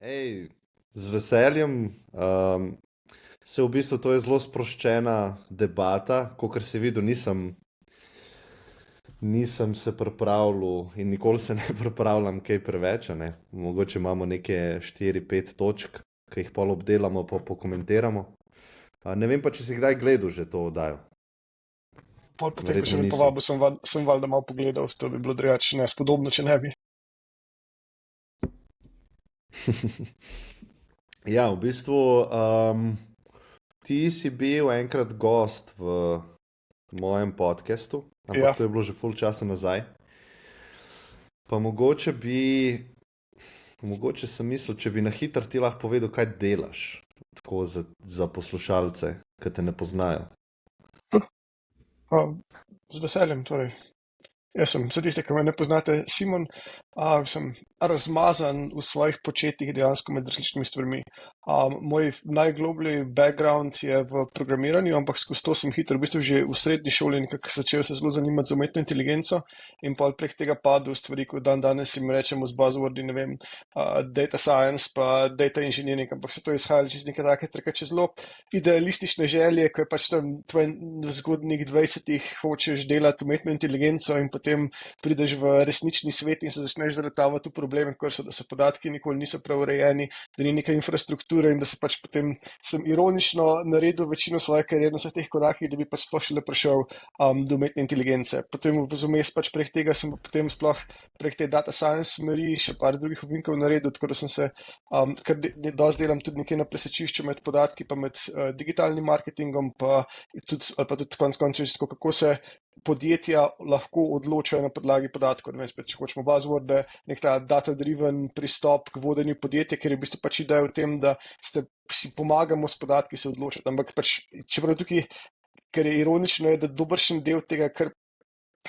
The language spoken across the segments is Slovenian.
Ej, z veseljem. Se v bistvu to je zelo sproščena debata, kot se videl, nisem se pripravljal in nikoli se ne pripravljam kaj preveč. A ne. Mogoče imamo neke 4-5 točk, ki jih pol obdelamo, pa pokomentiramo. Ne vem pa, če si kdaj gledal že to oddajo. Potem, ko Verjetno si me nisi. povabil, sem valjda malo pogledal, to bi bilo drugače nespodobno, če ne bi. Ja, v bistvu ti si bil enkrat gost v mojem podkastu, ampak Ja, to je bilo že ful časa nazaj. Pa mogoče sem mislil, če bi na hitro ti lahko povedal, kaj delaš, tako za poslušalce, ki te ne poznajo. z veseljem, torej. Jaz sem, za tiste, ki me ne poznate, Simon, sem razmazan v svojih početjih dejansko med različnimi stvarmi. Moj najgloblji background je v programiranju, ampak skozi to sem hitro, v bistvu že v srednji šoli nekako začel se zelo zanimati za umetno inteligenco in pol prek tega padel v stvari, kot danes jim rečemo z buzzwordi, ne vem, data science pa data engineering, ampak se to izhajalo čez neke take trkače zelo idealistične želje, ko je pač tam tvoj zgodnjih 20-ih hočeš delati umetno inteligenco in potem prideš v resnični svet in se začneš zaletavati v probleme, kot so, da so podatki nikoli niso prav urejeni, da ni neka infrastruktura in da se pač potem sem ironično naredil večino svoje kariere na vseh teh korakih, da bi pač sploh šele prišel do umetne inteligence. Potem vmes pač prek tega sem potem sploh prek te data science smeri še par drugih ovinkov naredil, tako da sem se kar dosti delam tudi nekje na presečišču med podatki pa med digitalnim marketingom pa tudi konec koncev, kako se podjetja lahko odločajo na podlagi podatkov. Ne vem, spet, če hočemo buzzworde, nek ta data-driven pristop k vodenju podjetja, ker je v bistvu pač ideja v tem, da si pomagamo s podatki se odločiti. Ampak pač, čeprav tukaj, ker je ironično, je, da dobršen del tega, kar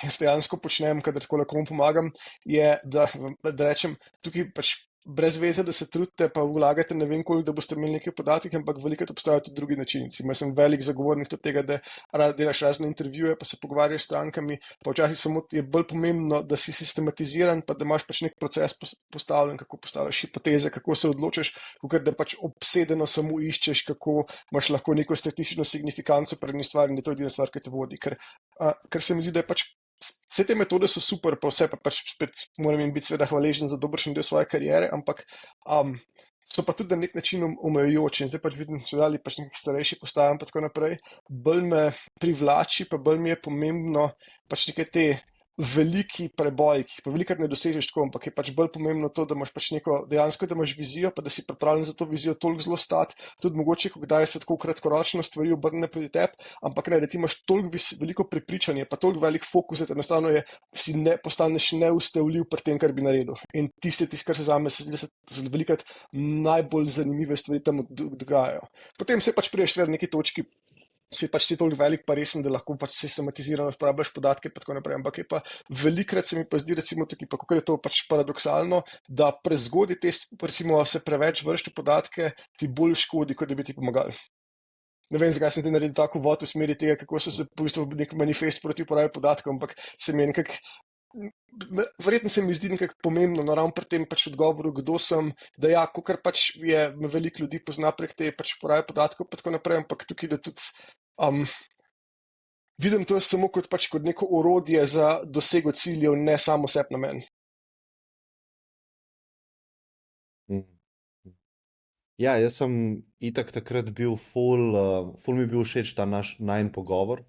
jaz dejansko počnem, kadar tako komu pomagam, je, da rečem, tukaj pač brez veze, da se trudite, pa vlagate ne vem koliko, da boste imeli nekaj podatkov, ampak veliko obstajajo tudi drugi načini. Jaz sem velik zagovornik tega, da delaš razne intervjuje, pa se pogovarjaš s strankami, pa včasih samo je bolj pomembno, da si sistematiziran, pa da imaš pač nek proces postavljen, kako postavljaš hipoteze, kako se odločiš, ker da pač obsedeno samo iščeš, kako imaš lahko neko statistično signifikanco pred eni stvari in da to je edina stvar, ki te vodi. Ker se mi zdi, da je pač vse te metode so super, pa vse pa pač spet moram jim biti seveda hvaležen za dobršen del svoje kariere, ampak so pa tudi na nek način omejujoči. In zdaj pač vidim, če dali pač nekaj starejši postajam pa tako naprej, bolj me privlači, pa bolj mi je pomembno pač neke te veliki preboj, ki jih pa velikrat ne dosežeš tako, ampak je pač bolj pomembno to, da imaš pač neko dejansko, da imaš vizijo, pa da si pripravljen za to vizijo toliko zelo stati, tudi mogoče, ko kdaj se tako kratkoročno stvari obrne proti tebi, ampak ne, da ti imaš toliko veliko prepričanje, pa toliko velik fokus, da enostavno postaneš neustavljiv pri tem, kar bi naredil. In tisto, kar se zame se zdi velikrat najbolj zanimive stvari tam dogajajo. Potem se pač priješ v neki točki, si pač si toliko velik pa resen, da lahko pač sistematizirano uporabljaš podatke pa tako naprej, ampak je pa velikrat se mi pa zdi, recimo tukaj, pa kako je to pač paradoksalno, da prezgodaj recimo se preveč vršiti podatke ti bolj škodi, kot da bi ti pomagali. Ne vem, zakaj sem ti naredil tako vod v smeri tega, kako so se v bistvu nek manifest proti uporabi podatkov, ampak se mi je nekako verjetno se mi zdi nekako pomembno, no, ravno pri tem pač odgovoru, kdo sem, da ja, kar pač je, veliko ljudi pozna prek te pač uporabe podatkov pa tako naprej, ampak tukaj, da tudi vidim to samo kot pač kot neko orodje za dosego ciljev, ne samo sebi namen. Ja, jaz sem itak takrat bil ful mi je bil všeč ta najin pogovor,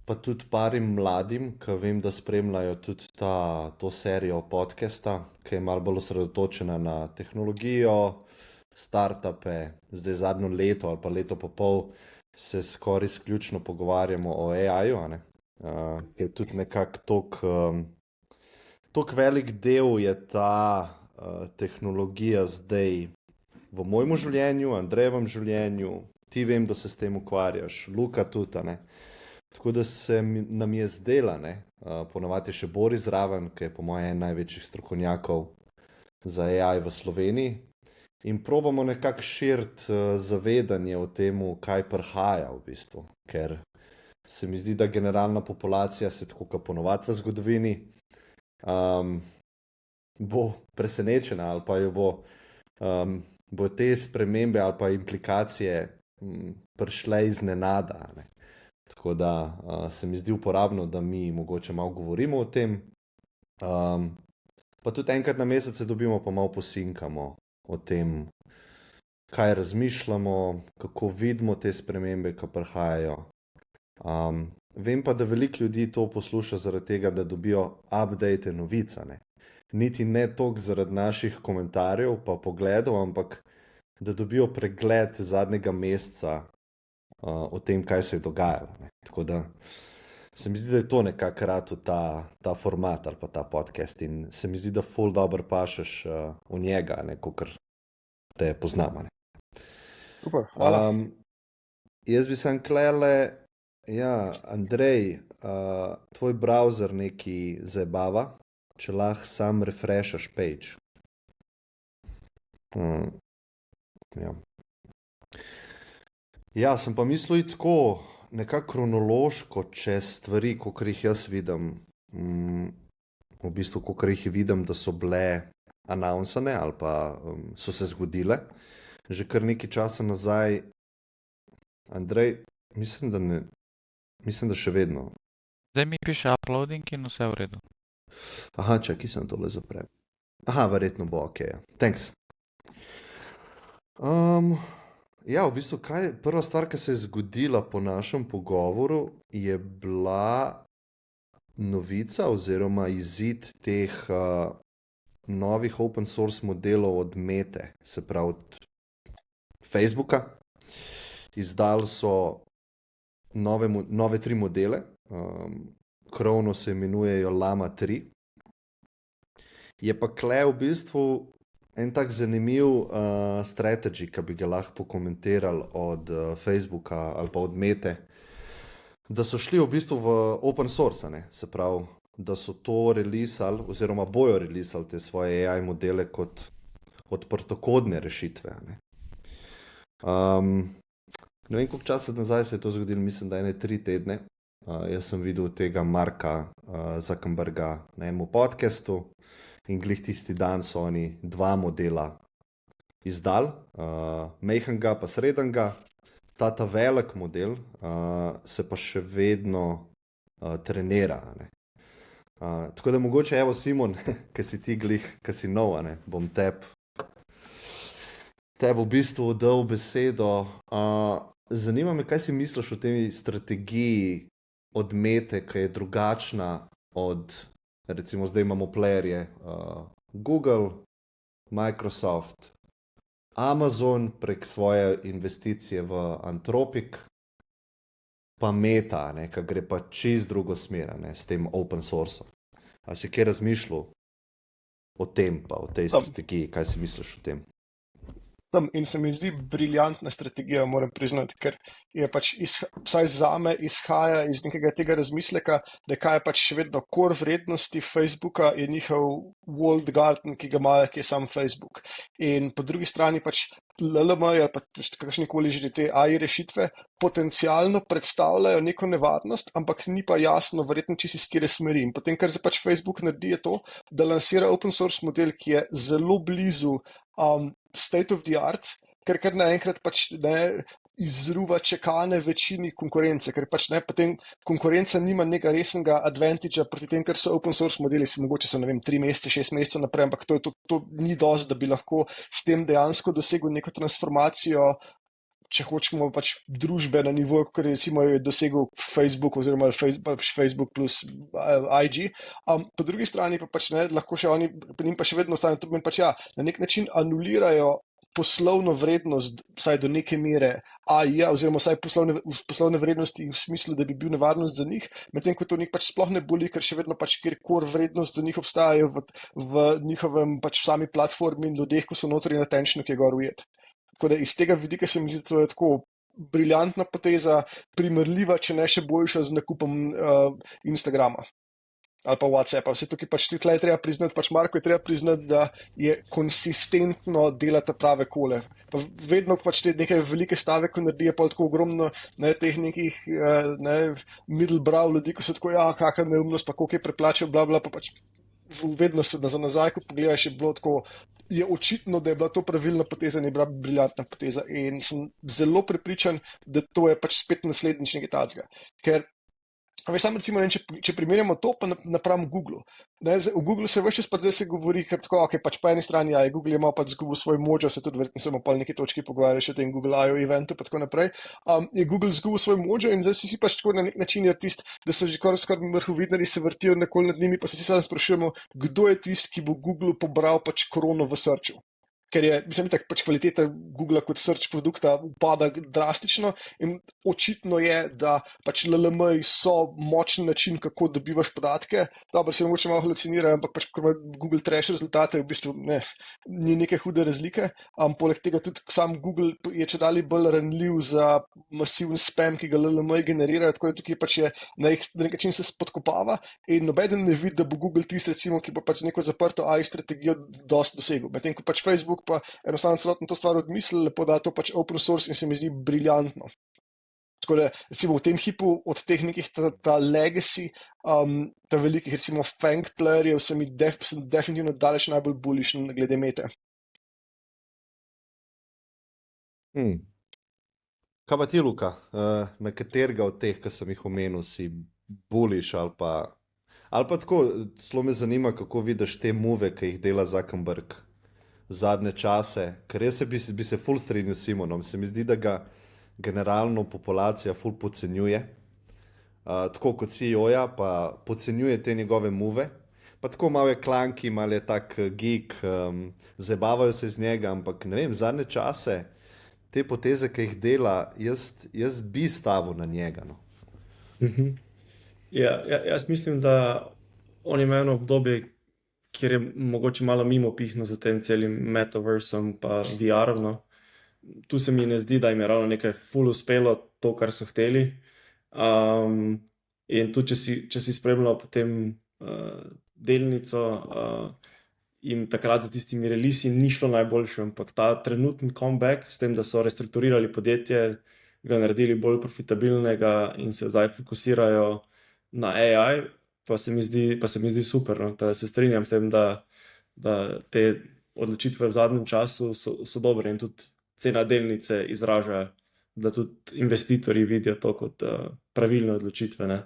pa tudi parim mladim, ki vem, da spremljajo tudi to serijo podcasta, ki je malo bolj osredotočena na tehnologijo, startupe, zdaj zadnjo leto ali pa leto pa pol se skoraj izključno pogovarjamo o AI-ju, a ne? Ki je tudi nekako toliko velik del je ta tehnologija zdaj v mojem življenju, Andrejevem življenju, ti vem, da se s tem ukvarjaš, Luka tudi, a ne? Tako da nam je zdela, ne, ponavadi je še Boris zraven, ki je po mojem en največjih strokovnjakov za AI v Sloveniji. In probamo nekako širiti zavedanje o tem, kaj prihaja v bistvu. Ker se mi zdi, da generalna populacija se tako kot ponovadi v zgodovini bo presenečena ali pa jo bo bo te spremembe ali pa implikacije prišle iznenada. Ne. Tako da se mi zdi uporabno, da mi mogoče malo govorimo o tem. Pa tudi enkrat na mesec se dobimo, pa malo posinkamo o tem, kaj razmišljamo, kako vidimo te spremembe, ki prihajajo. Vem pa, da veliko ljudi to posluša zaradi tega, da dobijo update novice. Niti ne toliko zaradi naših komentarjev pa pogledov, ampak da dobijo pregled zadnjega meseca o tem, kaj se je dogajalo. Ne. Tako da se mi zdi, da je to nekako rad ta format ali pa ta podcast in se mi zdi, da ful dobro pašeš v njega, kakor te poznamo. Super, hvala. Jaz bi sem klele, Andrej, tvoj browser neki zabava, če lahko sam refreshaš page. Sem pa mislil tako nekako kronološko čez stvari, kakor jih jaz vidim. V bistvu, kakor jih vidim, da so bile announcane ali pa so se zgodile. Že kar nekaj časa nazaj. Andrej, mislim, da še vedno. Zdaj mi piše uploading in vse v redu. Aha, čakaj, sem tole zaprem. Aha, verjetno bo ok. Thanks. V bistvu, prva stvar, ki se je zgodila po našem pogovoru, je bila novica oziroma izid teh novih open source modelov od Mete, se pravi od Facebooka. Izdali so nove 3 modele, krovno se imenujejo Llama 3. Je pa kle v bistvu en tak zanimiv strategy, ki bi ga lahko pokomentirali od Facebooka ali pa od Mete, da so šli v bistvu v open source, se pravi, da so to releasali oziroma bojo releasali te svoje AI modele kot odprtokodne rešitve. Ne vem, koliko časa nazaj se je to zgodilo, mislim, da 3 tedne. Jaz sem videl tega Marka Zuckerberga na enem podcastu in glih tisti dan so oni 2 modela izdali, majhnega pa srednjega. Ta velik model se pa še vedno trenira. Tako da mogoče, evo Simon, ki si ti glih, ki si nov, bom tebi v bistvu dal besedo. Zanima me, kaj si misliš o tej strategiji od Mete, ki je drugačna od, recimo zdaj imamo playerje Google, Microsoft, Amazon prek svoje investicije v Anthropic, pa Meta, ki gre pa čist drugo smer, s tem open source. A si kaj razmišljal o tem, pa o tej strategiji, kaj si misliš o tem? In se mi zdi briljantna strategija, moram priznati, ker je pač, vsaj zame, izhaja iz nekega tega razmisleka, da kaj je pač še vedno core vrednosti Facebooka je njihov walled garden, ki ga imajo, ki je sam Facebook. In po drugi strani pač LLM ali pa kakšnikoli že te AI rešitve potencialno predstavljajo neko nevarnost, ampak ni pa jasno, verjetno čisto iz kire smeri. In potem, kar se pač Facebook naredi, je to, da lansira open source model, ki je zelo blizu state of the art, ker naenkrat pač izruva čakane večini konkurence, ker pač potem konkurenca nima nekega resnega advantage proti tem, ker so open source modeli, mogoče so, 3 mesece, 6 mesecev naprej, ampak to ni dosti, da bi lahko s tem dejansko dosegel neko transformacijo, če hočemo pač družbe na nivoju, kot recimo je dosegel Facebook oziroma Facebook plus IG. Po drugi strani pa pač lahko še oni, njim pa še vedno ostane, to pomeni pač na nek način anulirajo poslovno vrednost, vsaj do neke mere AI-ja, oziroma vsaj poslovne vrednosti v smislu, da bi bil nevarnost za njih, medtem ko to njih pač sploh ne boli, ker še vedno pač kjerkoli vrednost za njih obstajajo v njihovem pač sami platformi in ljudeh, ko so notri na tenčnu, ki je gor ujet. Tako da iz tega vidika se mi zdi, da je tako briljantna poteza, primerljiva, če ne še boljša z nakupom Instagrama ali pa WhatsAppa. Vse tukaj pač tle je treba priznati, pač Marko je treba priznati, da je konsistentno delati prave kole. Pa vedno pač te neke velike stave, ko naredijo pa tako ogromno teh nekih middle brow ljudi, ko so tako, kakšna neumnost, pa koliko je preplačal, bla, bla, pa pač vedno se za nazaj, ko pogledaš, je bilo tako, je očitno, da je bila to pravilna poteza in je bila briljantna poteza. In sem zelo prepričan, da to je pač spet naslednjič nekaj takega. Ker veš, sam recimo, če primerjamo to pa napram Google. V Google se več čas pa zdaj se govori, ker tako, okay, pač po eni strani je Google imel pač zgubil svoj mojo, se tudi verjetno se bomo pa neki točki pogovarjali še o tem Google I.O. eventu pa tako naprej. Je Google zgubil svoj mojo in zdaj si pač tako na nek način je tist, da so že skoraj vrhovidnari se vrtijo nekoli nad njimi, pa se si samo sprašujemo, kdo je tist, ki bo Google pobral pač korono v searchu. Ker je, mislim, tako pač kvaliteta Google kot search produkta upada drastično in očitno je, da pač LLM-ji so močen način, kako dobivaš podatke. Dobro, se mogoče malo halucinirajo, ampak pač, ko ima Google trash rezultate, v bistvu ni neke hude razlike. Poleg tega tudi sam Google je čedalje bolj ranljiv za masiven spam, ki ga LLM-ji generirajo, tako da tukaj pač je na nek način se spodkopava in nobeden ne vidi, da bo Google tist, recimo, ki bo pač neko zaprto AI strategijo dosti dosegel. Medtem ko pač Facebook pa enostavno celotno to stvar odmislil, lepo da je to pač open source in se mi zdi briljantno. Tako da, recimo v tem hipu od teh nekih ta legacy, ta velikih, recimo Fang playerjev, sem definitivno daleč najbolj bullish glede mete. Kaj pa ti, Luka? Na katerega od teh, ki sem jih omenil, si bullish ali pa tako, zelo me zanima, kako vidiš te move, ki jih dela Zuckerberg zadnje čase, ker jaz bi se ful strinjal s Simonom, se mi zdi, da ga generalno populacija ful podcenjuje, tako kot CEO-ja, pa podcenjuje te njegove move, pa tako malo je klanki, malo je tak geek, zabavajo se z njega, ampak ne vem, zadnje čase te poteze, ki jih dela, jaz bi stavil na njega. No. Ja, jaz mislim, da on ima eno obdobje, kjer je mogoče malo mimo pihno za tem celim metaversom pa VR-om. No. Tu se mi ne zdi, da jim je ravno nekaj ful uspelo to, kar so hteli. In tudi, če si spremljal potem delnico, jim takrat za tistimi releasi ni šlo najboljše, ampak ta trenutni comeback s tem, da so restrukturirali podjetje, ga naredili bolj profitabilnega in se zdaj fokusirajo na AI, pa se mi zdi super. No? Da se strinjam s tem, da te odločitve v zadnjem času so dobre in tudi cena delnice izraža, da tudi investitorji vidijo to kot pravilne odločitve. Ne?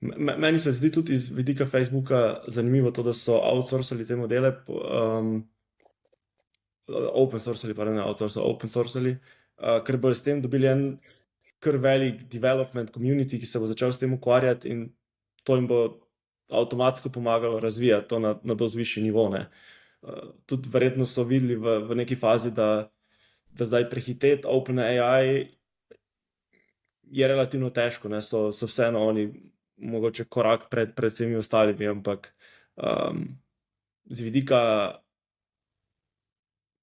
Meni se zdi tudi iz vidika Facebooka zanimivo to, da so outsourcali te modele, open sourcali, ker bojo s tem dobili en kar velik development community, ki se bo začel s tem ukvarjati in to jim bo avtomatsko pomagalo razvijati to na dosti višji nivo. Ne. Tudi verjetno so videli v neki fazi, da zdaj prehiteti OpenAI je relativno težko, ne. So vseeno oni mogoče korak pred vsemi ostalimi, ampak z vidika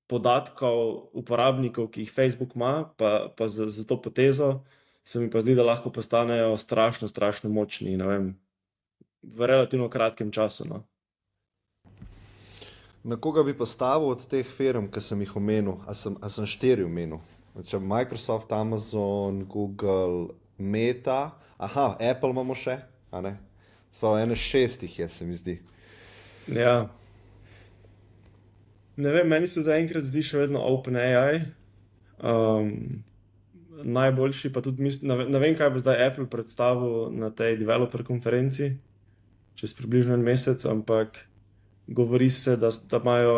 podatkov uporabnikov, ki jih Facebook ima, pa za to potezo, se mi pa zdi, da lahko postanejo strašno močni, ne vem, v relativno kratkem času. No. Na koga bi postavil od teh firm, ki sem jih omenil, a sem 4 omenil? Microsoft, Amazon, Google, Meta, Apple imamo še, a ne? Sploh 6 je, se mi zdi. Ja. Ne vem, meni se zaenkrat zdi še vedno OpenAI najboljši, pa tudi ne vem, kaj bo zdaj Apple predstavil na tej developer konferenci čez približno en mesec, ampak govori se, da imajo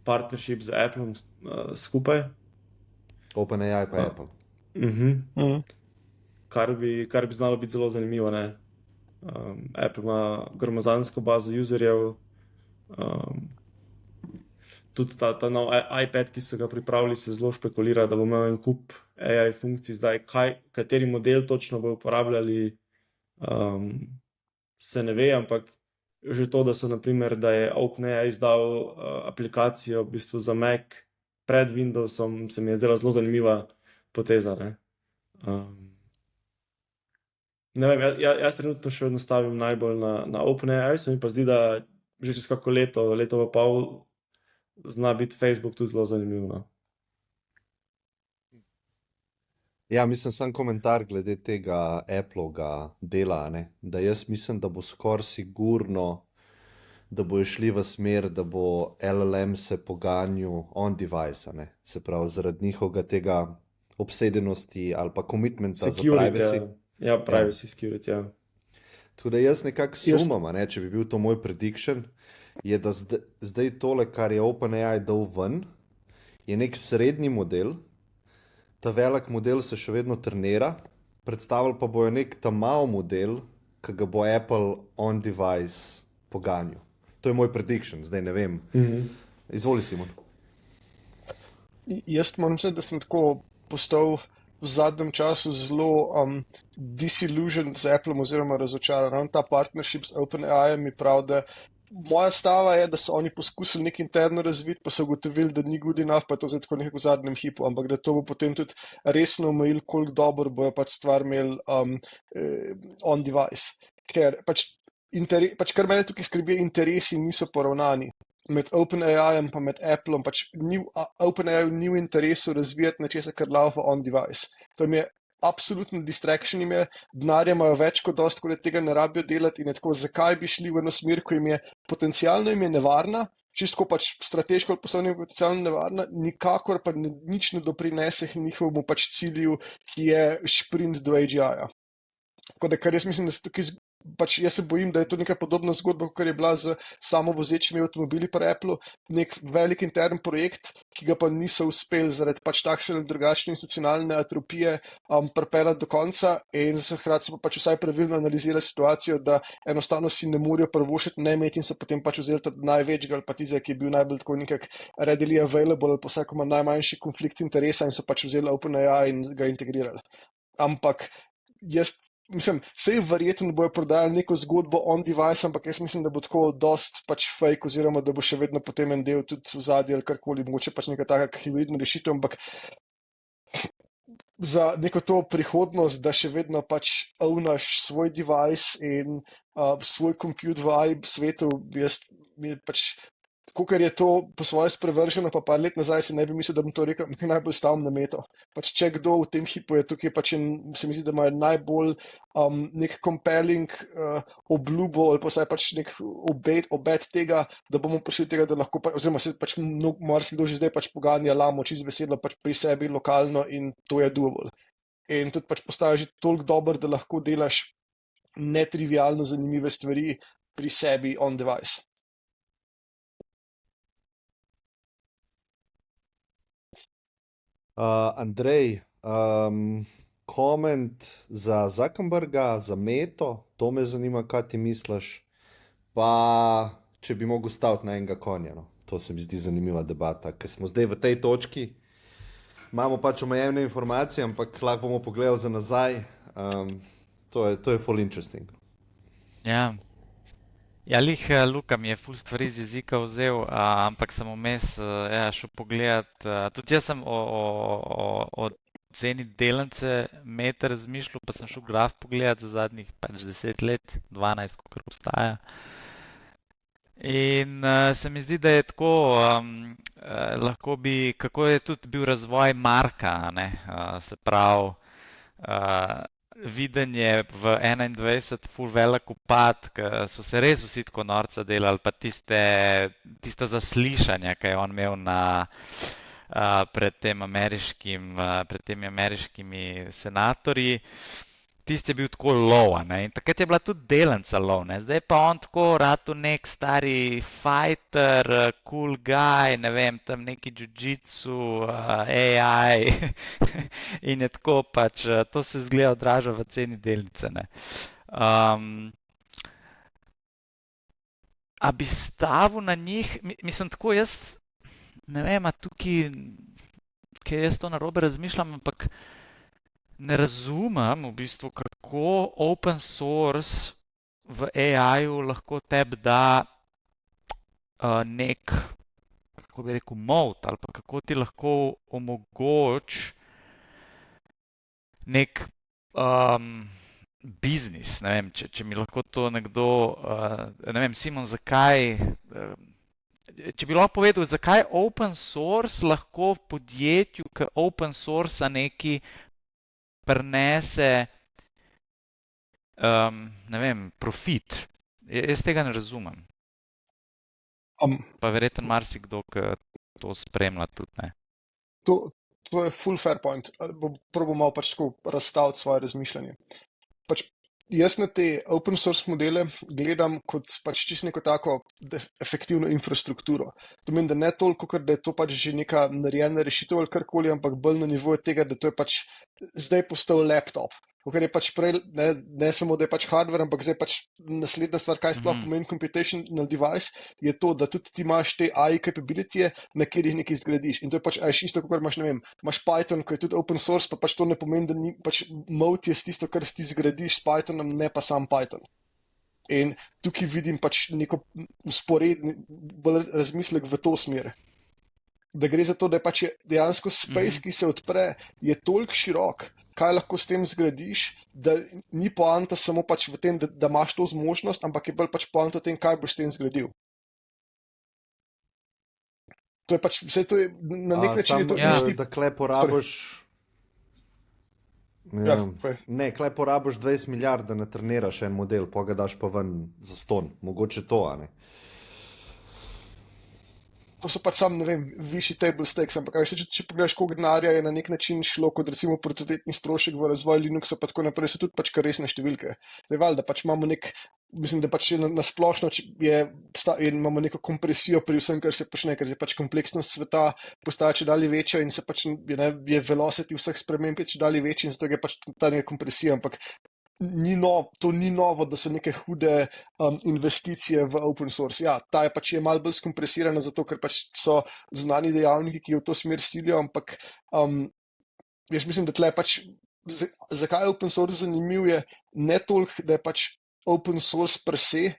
partnership z Applom skupaj. OpenAI pa Apple. Kar bi znalo biti zelo zanimivo. Ne? Apple ima gromozansko bazo userjev, tudi ta nov iPad, ki so ga pripravili, se zelo špekulira, da bo imel en kup AI funkcij zdaj, kateri model točno bo uporabljali, se ne ve, ampak že to, da so naprimer, da je OpenAI izdal aplikacijo v bistvu za Mac pred Windowsom, se mi je zdela zelo zanimiva poteza. Ne, ne vem, jaz trenutno še vedno stavim najbolj na OpenAI, se mi pa zdi, da že čez kako leto pa pol zna biti Facebook tudi zelo zanimivo. Ja, mislim, sam komentar glede tega Applovega dela, ne? Da jaz mislim, da bo skoraj sigurno, da bojo šli v smer, da bo LLM se poganjal on device, ne? Se pravi, zaradi njihovega tega obsedenosti ali pa komitmenta za Security, privacy. ja, Ja. privacy, security, ja. Tako da jaz nekako Jaz- sumam, a ne, če bi bil to moj prediction, je, da zdaj tole, kar je OpenAI dal ven, je nek srednji model, ta velik model se še vedno trenira, predstavili pa bojo nek ta mal model, ki ga bo Apple on device poganjal. To je moj prediction, zdaj ne vem. Izvoli, Simon. Jaz moram reči, da sem tako postal v zadnjem času zelo disillusioned z Applem oziroma razočaran. Ta partnership z OpenAI mi pravi, da moja stava je, da so oni poskusili nekaj interno razviti, pa so ugotovili, da ni good enough, pa je to zdaj tako nekako v zadnjem hipu, ampak da to bo potem tudi resno omejil, koliko dobro bojo pač stvar imeli on device. Ker pač kar mene tukaj skrbi, interesi niso poravnani. Med OpenAI-em pa med Applom, pač OpenAI ni v interesu razvijati nečesa, kar laufa on device. To jim je absolutno distraction, jim je, denarja imajo več kot dost, ko tega ne rabijo delati in je tako, zakaj bi šli v eno smer, ko jim je potencialno jim je nevarna, čisto pač strateško ali poslovno je potencialno nevarna, nikakor pa nič ne doprinese k njihovemu pač cilju, ki je sprint do AGI-ja. Tako da, kar jaz mislim, da se tukaj pač jaz se bojim, da je to neka podobna zgodba, kot je bila z samovozečimi avtomobili pri Applu, nek velik intern projekt, ki ga pa niso uspeli zaradi pač takšne ali drugačne institucionalne atropije pripeljati do konca in hkrati se pa pač vsaj pravilno analizira situacijo, da enostavno si ne morejo prvošiti ne imeti in so potem pač vzeli ta največjega ali pa tizja, ki je bil najbolj tako nekak readily available ali pa vsako ima najmanjši konflikt interesa in so pač vzeli OpenAI in ga integrirali. Ampak jaz mislim, sej verjetno bojo prodajali neko zgodbo on device, ampak jaz mislim, da bo tako dost pač fake oziroma da bo še vedno potem en del tudi v zadnji ali karkoli, mogoče pač neka taka hibridna rešitev, ampak za neko to prihodnost, da še vedno pač ownaš svoj device in svoj compute v svetu, jaz mi pač Kakor je to po svoje sprevrženo, pa par let nazaj si ne bi mislil, da bom to rekel, mi najbolj stavim na meto. Pač če kdo v tem hipu je tukaj, pač se mi zdi, da ima najbolj nek compelling obljubo ali pa vsaj pač nek obet tega, da bomo prišli tega, da lahko, oziroma se pač marsikdo že zdaj pač poganja lamo, čisto veselo pač pri sebi lokalno in to je doable. In tudi pač postaja že toliko dober, da lahko delaš netrivialno zanimive stvari pri sebi on device. Andrej, koment za Zuckerberga, za Meto, to me zanima, kaj ti misliš, pa če bi mogel staviti na enega konja. No. To se mi zdi zanimiva debata, ker smo zdaj v tej točki, imamo pač omejene informacije, ampak lahko bomo pogledali za nazaj. To je full interesting. Ja. Ja, Luka mi je ful stvari z jezika vzel, ampak sem vmes šel pogledat. Tudi jaz sem o ceni delnice Mete razmišljal, pa sem šel graf pogledat za zadnjih pač 10 let, 12, kolikor obstaja. In se mi zdi, da je tako, lahko bi, kako je tudi bil razvoj Marka, ne? Se pravi, videnje v 21 ful velik upad, ker so se res vsi tako norca delali, pa tista zaslišanja, ki je on imel pred temi ameriškimi senatorji, tisti je bil tako low, ne, in takrat je bila tudi delnica low, ne, zdaj pa on tako ratu nek stari fighter, cool guy, ne vem, tam neki jiu-jitsu, AI in je tako pač, to se zgleda odraža v ceni delnice, ne. A bi stavil na njih, mislim tako jaz, ne vem, a tukaj, kaj jaz to narobe razmišljam, ampak ne razumem v bistvu, kako open source v AI-ju lahko tebi da nek, kako bi rekel, moat, ali pa kako ti lahko omogoči nek biznis. Ne vem, če mi lahko to nekdo, ne vem, Simon, zakaj, če bi lahko povedal, zakaj open source lahko v podjetju, ki open source neki prinese, ne vem, profit. Jaz tega ne razumem. Pa verjetno marsikdo, ki to spremlja, tudi ne. To je full fair point. Probam malo pač tako razstaviti svoje razmišljanje. Pač jaz na te open source modele gledam kot pač čisto neko tako efektivno infrastrukturo. To pomeni, da ne toliko, ker da je to pač že neka narejena rešitev ali karkoli, ampak bolj na nivoju tega, da to je pač zdaj postal laptop. Ker je pač prej, ne samo, da je pač hardware, ampak zdaj pač naslednja stvar, kaj sploh pomeni computational device, je to, da tudi ti imaš te AI capability, na katerih nekaj zgradiš. In to je pač isto, kot imaš, ne vem, imaš Python, ki je tudi open source, pa pač to ne pomeni, da ni pač mode je tisto, kar ti zgradiš s Pythonom, ne pa sam Python. In tukaj vidim pač neko usporedni bolj razmislek v to smer. Da gre za to, da je pač dejansko space, ki se odpre, je toliko širok, kaj lahko s tem zgradiš, da ni poanta samo pač v tem, da imaš to zmožnost, ampak je bolj pač poanta v tem, kaj boš s tem zgradil. To je pač, vse to je na nek način je to isti. Da kle porabiš... Ne, kle porabiš 20 milijard, da natreniraš en model, pa ga daš pa ven za ston. Mogoče to, a ne? To so pač sam, ne vem, višji table stakes, ampak če pogledaš, koliko denarja je na nek način šlo, kot recimo prototetni strošek v razvoj Linuxa, pa tako naprej, so tudi pač kar resne številke. Da pač imamo mislim, da pač na splošno imamo neko kompresijo pri vsem, kar se počne, ker je pač kompleksnost sveta postaja čedalje večja in se pač je velocity vseh sprememb čedalje večji in zato je pač ta neka kompresija, ampak to ni novo, da so neke hude investicije v open source. Ja, ta je pač malo bolj skompresirana, zato ker pač so znani dejavniki, ki v to smer silijo, ampak jaz mislim, da tle pač, zakaj je open source zanimiv, je ne toliko, da je pač open source per se,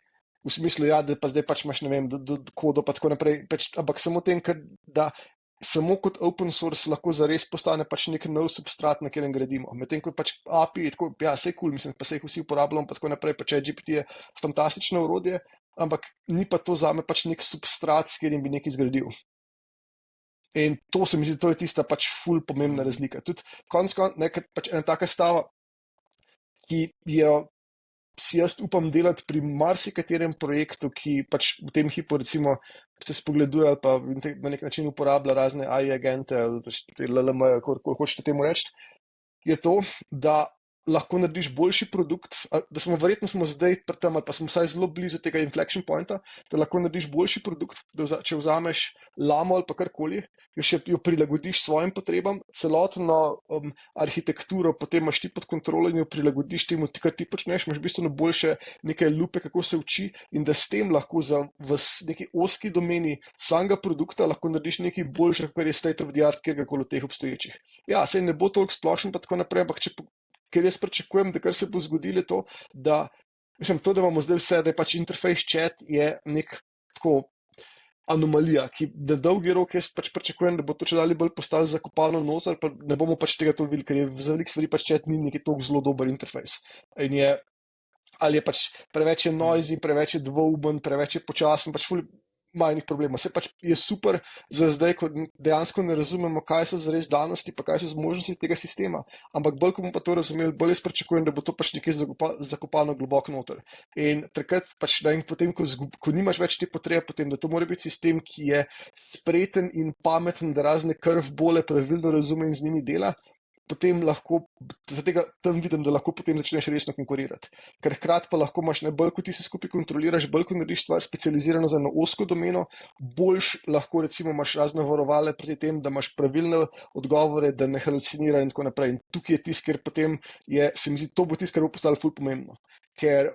v smislu, ja, da pa zdaj pač imaš, ne vem, kodo pa tako naprej, pač, ampak samo tem, da samo kot open source lahko zares postane pač nek nov substrat, na katerem gradimo. Medtem ko pač API je tako, ja, vse cool, mislim, pa se jih vsi uporabljamo, pa tako naprej, pa ChatGPT je fantastično orodje, ampak ni pa to zame pač nek substrat, s katerim bi nekaj zgradil. In to se mi zdi, to je tista pač ful pomembna razlika. Tudi konc pač ena taka stava, ki jo si jaz upam delati pri marsikaterem projektu, ki pač v tem hipu recimo se spogleduje ali pa na nek način uporablja razne AI agente ali te LLM, kako hočete temu reči, je to, da lahko narediš boljši produkt, da verjetno smo zdaj pri tem, ali pa smo vsaj zelo blizu tega inflection pointa, da lahko narediš boljši produkt, da če vzameš lamo ali pa karkoli, jo prilagodiš svojim potrebam, celotno arhitekturo potem imaš ti pod kontrolo in jo prilagodiš temu, kar ti počneš, imaš bistveno boljše neke lupe, kako se uči in da s tem lahko v neki ozki domeni samega produkta lahko narediš nekaj boljše, kar je state of the art, kjerkoli od teh obstoječih. Ja, sej ne bo toliko splošen pa tako naprej, ampak ker jaz pričakujem, da kar se bo zgodilo to, da imamo zdaj vse, da je pač interface chat je nek tako anomalija, ki na dolgi rok jaz pač pričakujem, da bo to čedalje bolj postalo zakopano noter, pa ne bomo pač tega to videli, ker je za veliko stvari pač chat ni neki toliko zelo dober interface. In ali je pač preveč je noisy, preveč je dvoumen, preveč je počasen, pač ful majhnih problemov. Se pač je super za zdaj, ko dejansko ne razumemo, kaj so zares danosti, pa kaj so zmožnosti tega sistema. Ampak bolj, ko bomo pa to razumeli, bolj jaz pričakujem, da bo to pač nekaj zakopano globoko noter. In takrat pač, in potem, ko nimaš več te potrebe, potem, da to mora biti sistem, ki je spreten in pameten, da razne curvebole pravilno razume in z njimi dela, potem lahko, zatega tam vidim, da lahko potem začneš resno konkurirati. Ker hkrati pa lahko imaš, bolj ko ti se skupaj kontroliraš, bolj ko narediš stvar specializirano za eno ozko domeno, boljš lahko recimo imaš razne varovale proti tem, da imaš pravilne odgovore, da ne halucinira in tako naprej. In tukaj je tisto, ker potem se mi zdi, to bo tisto, kar bo postalo ful pomembno. Ker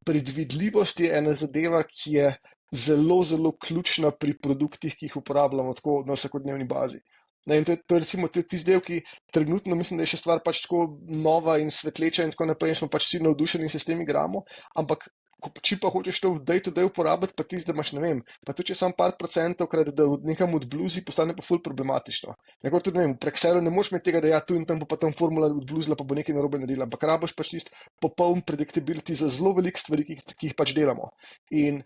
predvidljivost je ena zadeva, ki je zelo, zelo ključna pri produktih, ki jih uporabljamo tako na vsakodnevni bazi. In to je recimo tisti del, ki trenutno mislim, da je še stvar pač tako nova in svetleča in tako naprej, in smo pač vsi navdušeni in se s tem igramo, ampak če pa hočeš to v day-to-day uporabiti, pa tisti, da imaš, ne vem, pa tudi če sam par procentov, da nekam od bluzi postane pa ful problematično. Nekako tudi, ne vem, prek Excelu ne moreš imeti tega, da ja, tu in tam bo pa tam formula od bluzla, pa bo nekaj narobe naredila, ampak rabiš pač tisti popoln predictability za zelo veliko stvari, ki jih pač delamo. In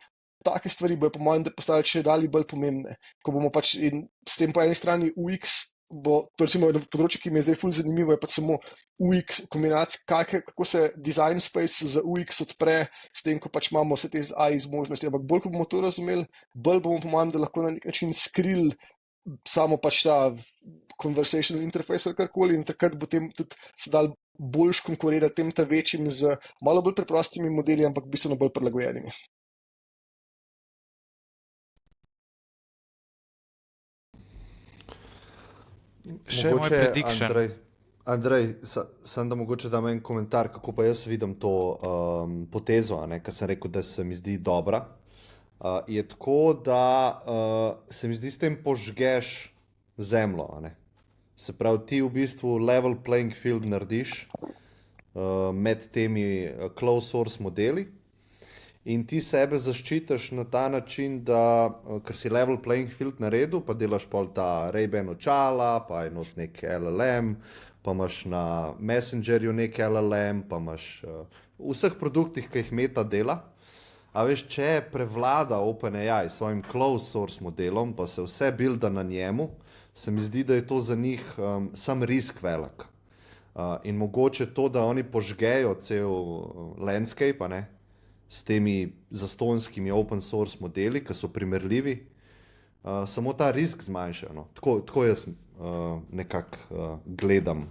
take stvari bojo po mojem postale še dalje bolj pomembne, ko bomo pač in s tem po eni strani UX bo to recimo na področju, ki mi je zdaj ful zanimivo, je pa samo UX kombinacija, kako se design space za UX odpre s tem, ko pač imamo vse te AI zmožnosti. Ampak bolj, ko bomo to razumeli, bolj bomo po mojem, da lahko na nek način skrili samo pač ta conversational interface ali karkoli in takrat bo tem tudi se dal boljš konkurirati tem ta večjim z malo bolj preprostimi modeli, ampak bistveno bolj prilagojenimi. Še moj Mogoče, prediction. Andrej, sem da mogoče dam en komentar, kako pa jaz vidim to potezo, ker sem rekel, da se mi zdi dobra. Je tako, da se mi zdi, s tem požgeš zemljo. Se pravi, ti v bistvu level playing field narediš med temi closed source modeli in ti sebe zaščitiš na ta način, da ker si level playing field naredil, pa delaš pol ta Ray-Ban očala, pa je not nek LLM, pa imaš na Messengerju nek LLM, pa imaš v vseh produktih, ki jih Meta dela. A veš, če prevlada OpenAI s svojim closed source modelom, pa se vse builda na njemu, se mi zdi, da je to za njih sam risk velik. In mogoče to, da oni požgejo cel landscape, s temi zastonjskimi open source modeli, ki so primerljivi, samo ta risk zmanjša. No. Tako jaz nekako gledam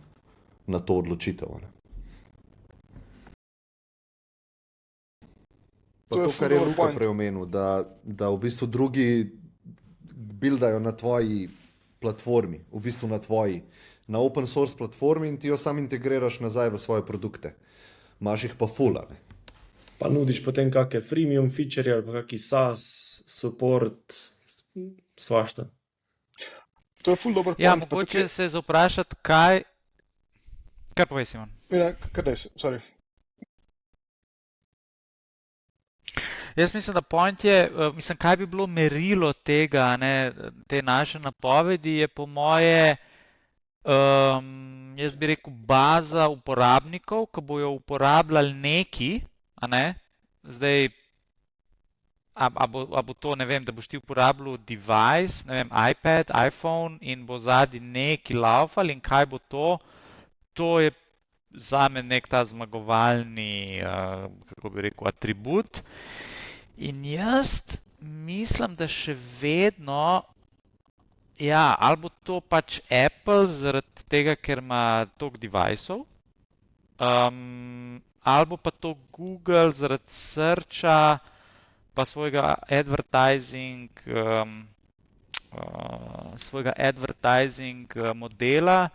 na to odločitev. Pa to, kar je Luka prej omenil, da v bistvu drugi buildajo na tvoji platformi, v bistvu na open source platformi in ti jo sam integriraš nazaj v svoje produkte. Imaš jih pa full, Pa nudiš potem kakšne freemium feature ali pa kakšen SaaS support, svašta. To je ful dober point. Ja, mogoče se vprašati, kaj... Kar povej, Simon. Ja, kaj daj se, sorry. Jaz mislim, da point je, kaj bi bilo merilo tega, te naše napovedi, je po moje, jaz bi rekel, baza uporabnikov, ki bojo uporabljali neki, zdaj, a bo to, ne vem, da boš ti uporabljal device, ne vem, iPad, iPhone in bo zadnji neki laufal in kaj bo to je zame nek ta zmagovalni, kako bi rekel, atribut. In jaz mislim, da še vedno, ja, ali bo to pač Apple zaradi tega, ker ima toliko deviceov, ali bo pa to Google zaradi searcha pa svojega advertising modela,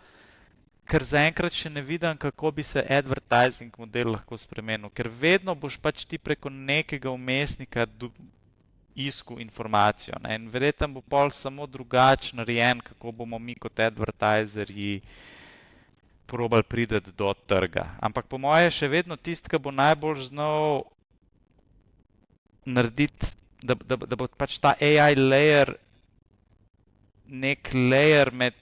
ker zaenkrat še ne vidim, kako bi se advertising model lahko spremenil, ker vedno boš pač ti preko nekega vmesnika iskal informacijo, in verjetno bo pol samo drugače narejen, kako bomo mi kot advertiserji probali priti do trga. Ampak po moje še vedno tisti, ki bo najbolj znal narediti, da bo pač ta AI layer nek layer med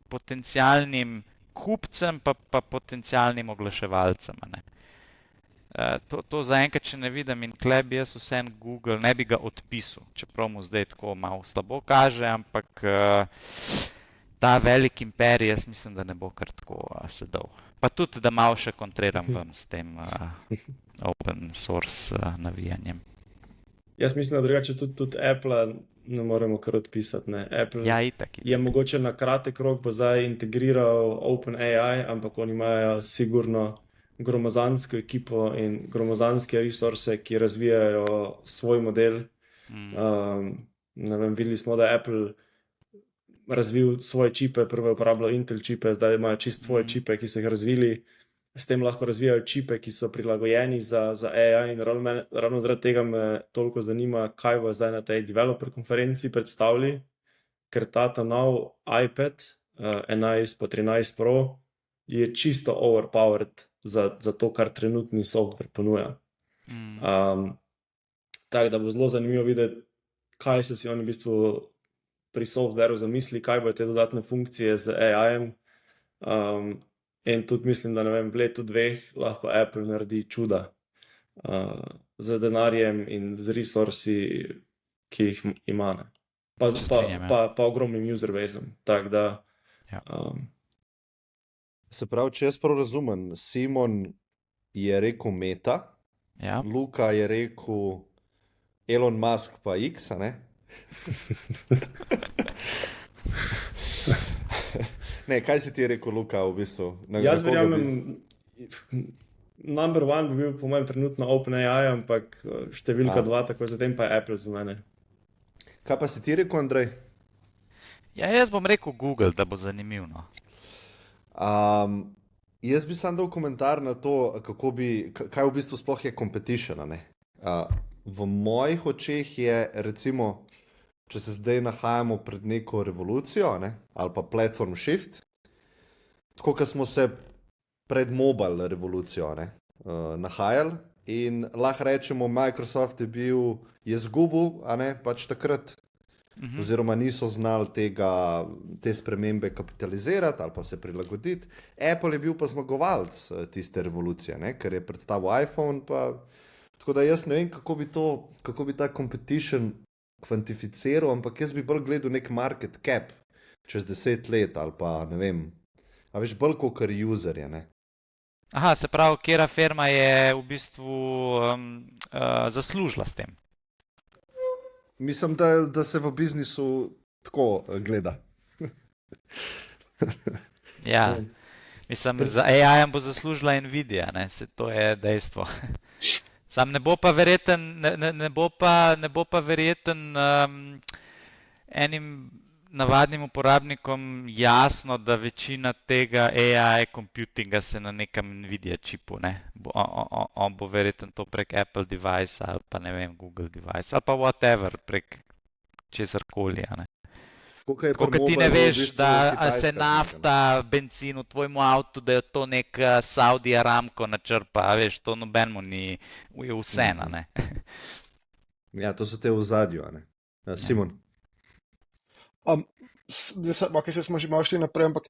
potencialnim kupcem pa potencialnim oglaševalcem. To zaenkrat še ne vidim in tle bi jaz vsem Google, ne bi ga odpisal, čeprav mu zdaj tako malo slabo kaže, ampak ta velik imperij, jaz mislim, da ne bo kar tako sedel. Pa tudi, da malo še kontriram vam s tem open source navijanjem. Jaz mislim, da drugače tudi Apple ne moremo kar odpisati. Apple Ja, itak. je mogoče na kratek rok bo zdaj integriral OpenAI, ampak oni imajo sigurno gromozansko ekipo in gromozanske resurse, ki razvijajo svoj model. Ne vem, videli smo, da je Apple razvil svoje čipe, prvo je uporabljal Intel čipe, zdaj imajo čisto svoje čipe, ki so jih razvili. S tem lahko razvijajo čipe, ki so prilagojeni za AI in ravno zaradi tega me toliko zanima, kaj bo zdaj na tej developer konferenci predstavili, ker ta nov iPad 11 pa 13 Pro je čisto overpowered za to, kar trenutni software ponuja. Tako da bo zelo zanimivo videti, kaj so si oni v bistvu pri softwareu zamisli, kaj bodo te dodatne funkcije z AI-em. In tudi mislim, da ne vem, v letu 2 lahko Apple naredi čuda z denarjem in z resursi, ki jih ima. Pa ogromnim user baseom. Tako da Ja. Se pravi, če jaz prav razumem, Simon je rekel Meta, Ja. Luka je rekel Elon Musk pa X, a ne? Ne, kaj si ti rekel, Luka, v bistvu? Jaz koga verjamem, number one bi bil po mojem trenutno OpenAI, ampak številka dva, tako zatem pa je Apple za mene. Kaj pa si ti rekel, Andrej? Ja, jaz bom rekel Google, da bo zanimivo. No. Jaz bi sam dal komentar na to, kaj v bistvu sploh je competition, a ne? V mojih očeh je, recimo, če se zdaj nahajamo pred neko revolucijo, ne? Ali pa platform shift, tako kot smo se pred mobile revolucijo, ne? Nahajali in lahko rečemo, Microsoft je zgubil, a ne, pač takrat, oziroma niso znali te spremembe kapitalizirati ali pa se prilagoditi. Apple je bil pa zmagovalec tiste revolucije, ne? Ker je predstavil iPhone, tako da jaz ne vem, kako bi ta competition kvantificiral, ampak jaz bi bolj gledal nek market cap čez 10 let ali pa ne vem, a veš, bolj kot userje, ne? Aha, se pravi, kera firma je v bistvu zaslužila s tem. Mislim, da se v biznisu tako gleda. Ja, mislim, za AI bo zaslužila Nvidia, ne, to je dejstvo. Sam ne bo pa verjeten, ne bo pa verjeten enim navadnim uporabnikom jasno, da večina tega AI computinga se na nekem Nvidia čipu, ne. On bo verjeten to prek Apple device ali pa ne vem, Google device ali pa whatever, prek česarkoli, ne. Tako kot ti ne veš, da se nafta, bencin v tvojemu avtu, da je to nek Saudi Aramco načrpa, a veš, to nobenemu ni vseeno, ne. Ja, to so te v zadju, a ne. Simon. Okay, se smo že malo šli naprej, ampak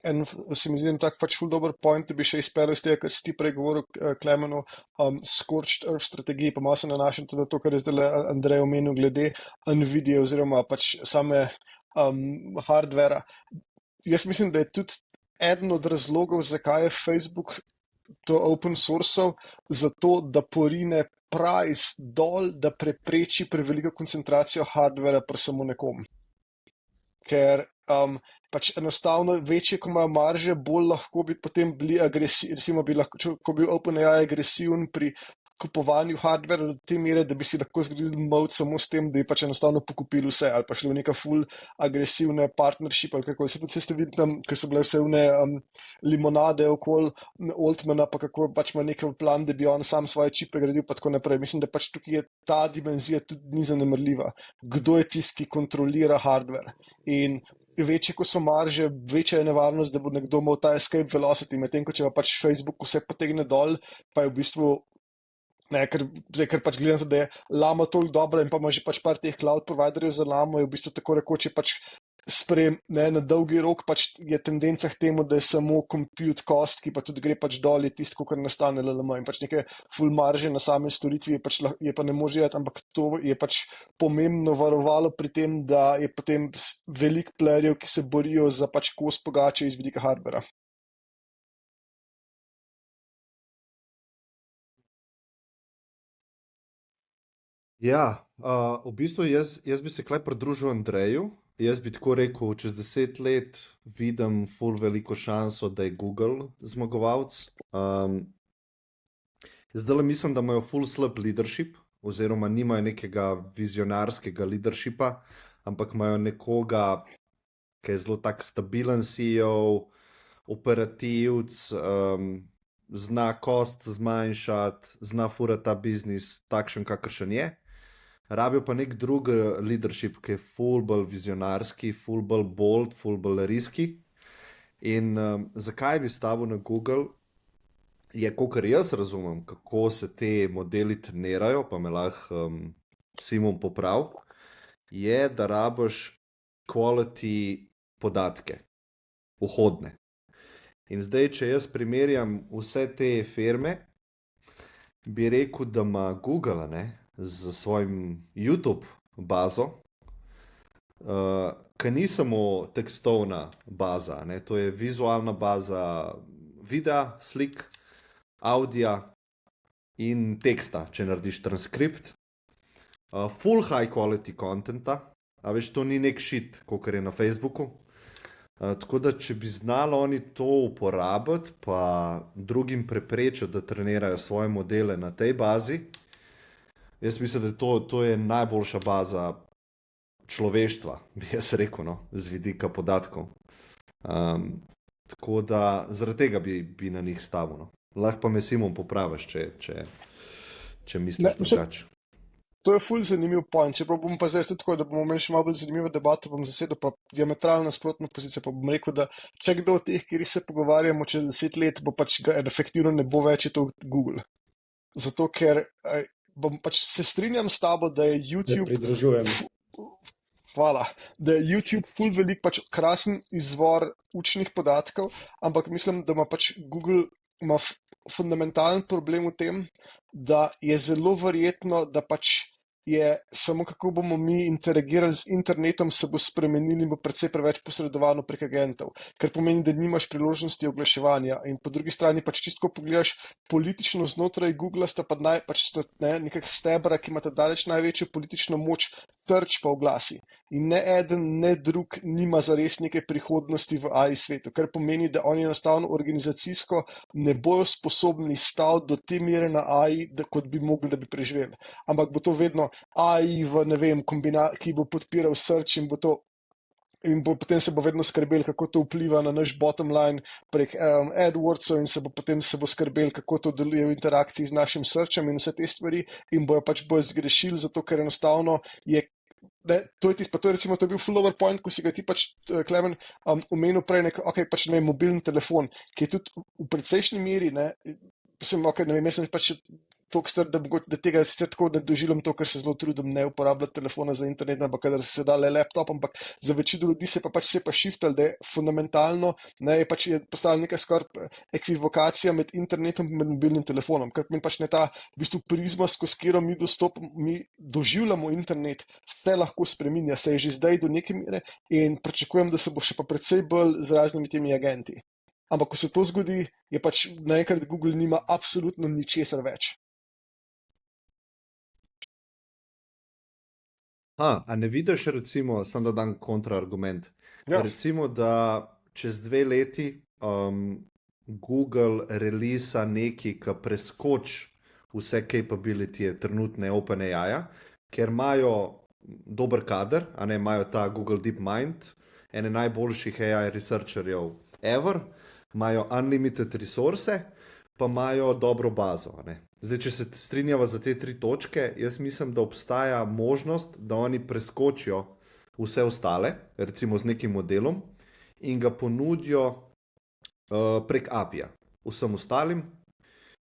se mi zdi tak pač ful dober point, da bi še izpeljal iz tega, kar si ti prej govoril, Klemenu, scorched earth strategiji, pa malo se nanašam tudi na to, kar je zdaj Andrej omenil glede Nvidia oziroma pač same hardvera. Jaz mislim, da je tudi eden od razlogov, zakaj je Facebook to open sourceal, zato da porine price dol, da prepreči preveliko koncentracijo hardvera pri samo nekom. Ker pač enostavno večje, ko imajo marže, bolj lahko bi potem bili agresivni, recimo bi lahko, ko bi OpenAI agresiven pri kupovanju hardvera do te mere, da bi si lahko zgradili moat samo s tem, da bi pač enostavno pokupili vse ali pa šli v neka full agresivne partnership ali kako. Se ste videli tam, ker so bile vse limonade okoli Altmana, pa kako pač ima nek plan, da bi on sam svoje čipe gradil pa tako naprej. Mislim, da pač tukaj je ta dimenzija tudi ni zanemarljiva. Kdo je tisti, ki kontrolira hardware? In večje, ko so marže, večja je nevarnost, da bo nekdo imel ta escape velocity, medtem ko če pa pač Facebook vse potegne dol, pa je v bistvu ker pač gledam, da je Llama toliko dobra in pa ima že pač par teh cloud providerjev za Llamo, je v bistvu tako rekoč pač sprejem, ne, na dolgi rok pač je tendenca k temu, da je samo compute cost, ki pa tudi gre pač dol, je tisto, kar nastane LLM in pač neke full marže na same storitvi je pa ne može jeti, ampak to je pač pomembno varovalo pri tem, da je potem veliko playerjev, ki se borijo za pač kos pogače iz vidika hardvera. Ja, v bistvu jaz bi se klej pridružil Andreju. Jaz bi tako rekel, čez 10 let vidim ful veliko šanso, da je Google zmagovalec. Zdaj mislim, da imajo ful slab leadership, oziroma nimajo nekega vizionarskega leadershipa, ampak imajo nekoga, ki je zelo tak stabilen CEO, operativc, zna kost zmanjšati, zna furati ta biznis takšen, kakršen je. Rabijo pa nek drug leadership, ki je ful bolj vizionarski, ful bolj bold, ful bolj riski. In zakaj bi stavil na Google, je, kakor jaz razumem, kako se te modeli trenirajo, pa me lahko Simon poprav, je, da rabiš quality podatke, vhodne. In zdaj, če jaz primerjam vse te firme, bi rekel, da ima Google, ne, z svojim YouTube bazo ki ni samo tekstovna baza, ne? To je vizualna baza videa, slik, audija in teksta, če narediš transkript. Full high quality contenta, a veš, to ni nek shit, kot je na Facebooku. Tako da, če bi znali oni to uporabiti, pa drugim preprečiti, da trenirajo svoje modele na tej bazi, jaz mislim, da to je najboljša baza človeštva, bi jaz rekel, no, z vidika podatkov. Tako da zaradi tega bi na njih stavil. No. Lahko pa me Simon popraviš, če misliš drugače. To je ful zanimiv point, čeprav bom pa zdaj tako, da bomo imeli še malo bolj zanimivo debato, bom zasedel pa diametralno nasprotno pozicijo, pa bom rekel, da če kdo od teh, kjer se pogovarjamo čez 10 let, bo pač ga efektivno ne bo več, je to Google. Zato, ker bom pač se strinjam s tabo, da je YouTube... Pridružujem. Hvala. Da je YouTube ful velik pač krasen izvor učnih podatkov, ampak mislim, da ima pač Google ima fundamentalen problem v tem, da je zelo verjetno, da pač je samo kako bomo mi interagirali z internetom, se bo spremenili in bo precej preveč posredovano prek agentov, kar pomeni, da nimaš priložnosti oglaševanja. In po drugi strani pač čisto pogledaš politično znotraj Google, sta pa nekak stebra, ki imata daleč največjo politično moč, search pa oglasi. In ne eden, ne drug nima zares neke prihodnosti v AI svetu, kar pomeni, da oni enostavno organizacijsko ne bojo sposobni staviti do te mere na AI, kot bi mogli, da bi preživeli. Ampak bo to vedno AI v, ne vem, ki bo podpiral search in potem se bo vedno skrbel, kako to vpliva na naš bottom line prek AdWordsov in se bo skrbel, kako to deluje v interakciji z našim searchem in vse te stvari in bojo pač bolj zgrešili, zato ker enostavno je to je bil full over point, ko si ga ti pač, Klemen, omenil prej, pač ne vem, mobilni telefon, ki je tudi v precejšnji meri, ne vem, jaz sem pač toliko star, da tega sicer tako ne doživljam to, ker se zelo trudim ne uporabljati telefona za internet, ampak kadar se da le laptop, ampak za večino ljudi se pa shiftali, da je fundamentalno, ne, je postala neka skoraj ekvivokacija med internetom in med mobilnim telefonom, ker pomeni pač ne ta v bistvu prizma, skozi katero mi doživljamo internet, se lahko spreminja, se je že zdaj do neke mere in pričakujem, da se bo še pa precej bolj z raznimi temi agenti. Ampak ko se to zgodi, je pač naenkrat Google nima absolutno ničesar več. A ne vidiš, recimo, samo da dam kontraargument. Ja. Recimo, da čez 2 leti Google relisa nekaj, ki preskoči vse capability trenutne OpenAI-ja, ker imajo dober kader, a ne imajo ta Google DeepMind, ene najboljših AI researcherjev ever, imajo unlimited resurse, pa imajo dobro bazo, a ne. Zdaj, če se strinjava za te 3 točke, jaz mislim, da obstaja možnost, da oni preskočijo vse ostale, recimo z nekim modelom, in ga ponudijo prek API-ja vsem ostalim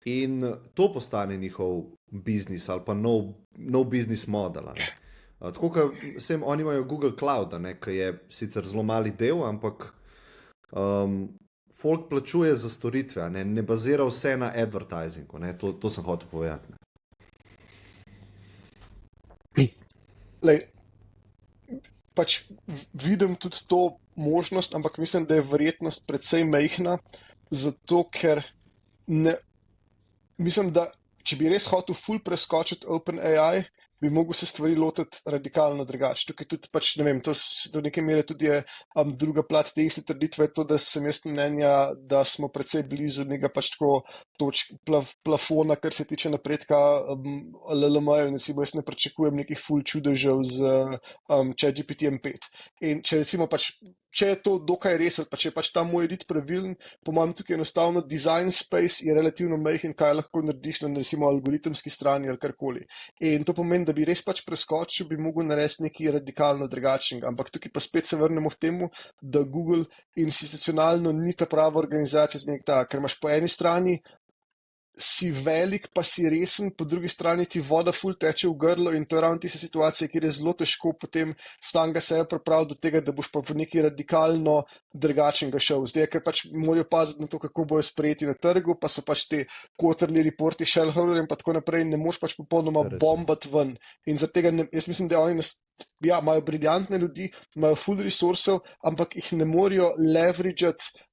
in to postane njihov biznis ali pa nov biznis model. Tako, ker oni imajo Google Cloud, ki je sicer zelo mali del, ampak folk plačuje za storitve, ne bazira vse na advertisingu, to sem hotel povedati. Lej, pač vidim tudi to možnost, ampak mislim, da je verjetnost precej majhna, zato ker mislim, da če bi res hotel ful preskočiti OpenAI, bi mogel se stvari lotiti radikalno drugače. Tukaj tudi pač, ne vem, to do neke mere tudi je druga plat te iste trditve, to, da sem jaz mnenja, da smo precej blizu nekega pač tako plafona, kar se tiče napredka LLM-jev, recimo jaz ne pričakujem nekih ful čudežev z ChatGPT-5. In če recimo pač če je to dokaj res, ali pa če je pač ta moj rit pravilen, po mojem tukaj enostavno design space je relativno majhen, kaj lahko narediš na recimo algoritemski strani ali karkoli. In to pomeni, da bi res pač preskočil, bi mogel narediti nekaj radikalno drugačnega. Ampak tukaj pa spet se vrnemo k temu, da Google institucionalno ni ta prava organizacija z nek ta, ker imaš po eni strani si velik, pa si resen, po drugi strani ti voda ful teče v grlo in to je ravno tista situacija, kjer je zelo težko potem stanga sebe pripraviti do tega, da boš pa v neki radikalno drugačnega šel. Zdaj, ker pač morajo paziti na to, kako bojo sprejeti na trgu, pa so pač te quarterly reporti, shareholder in pa tako naprej, ne moš pač popolnoma bombati ven. In zaradi tega, jaz mislim, da oni ja, imajo briljantne ljudi, imajo full resursov, ampak jih ne morejo leverageati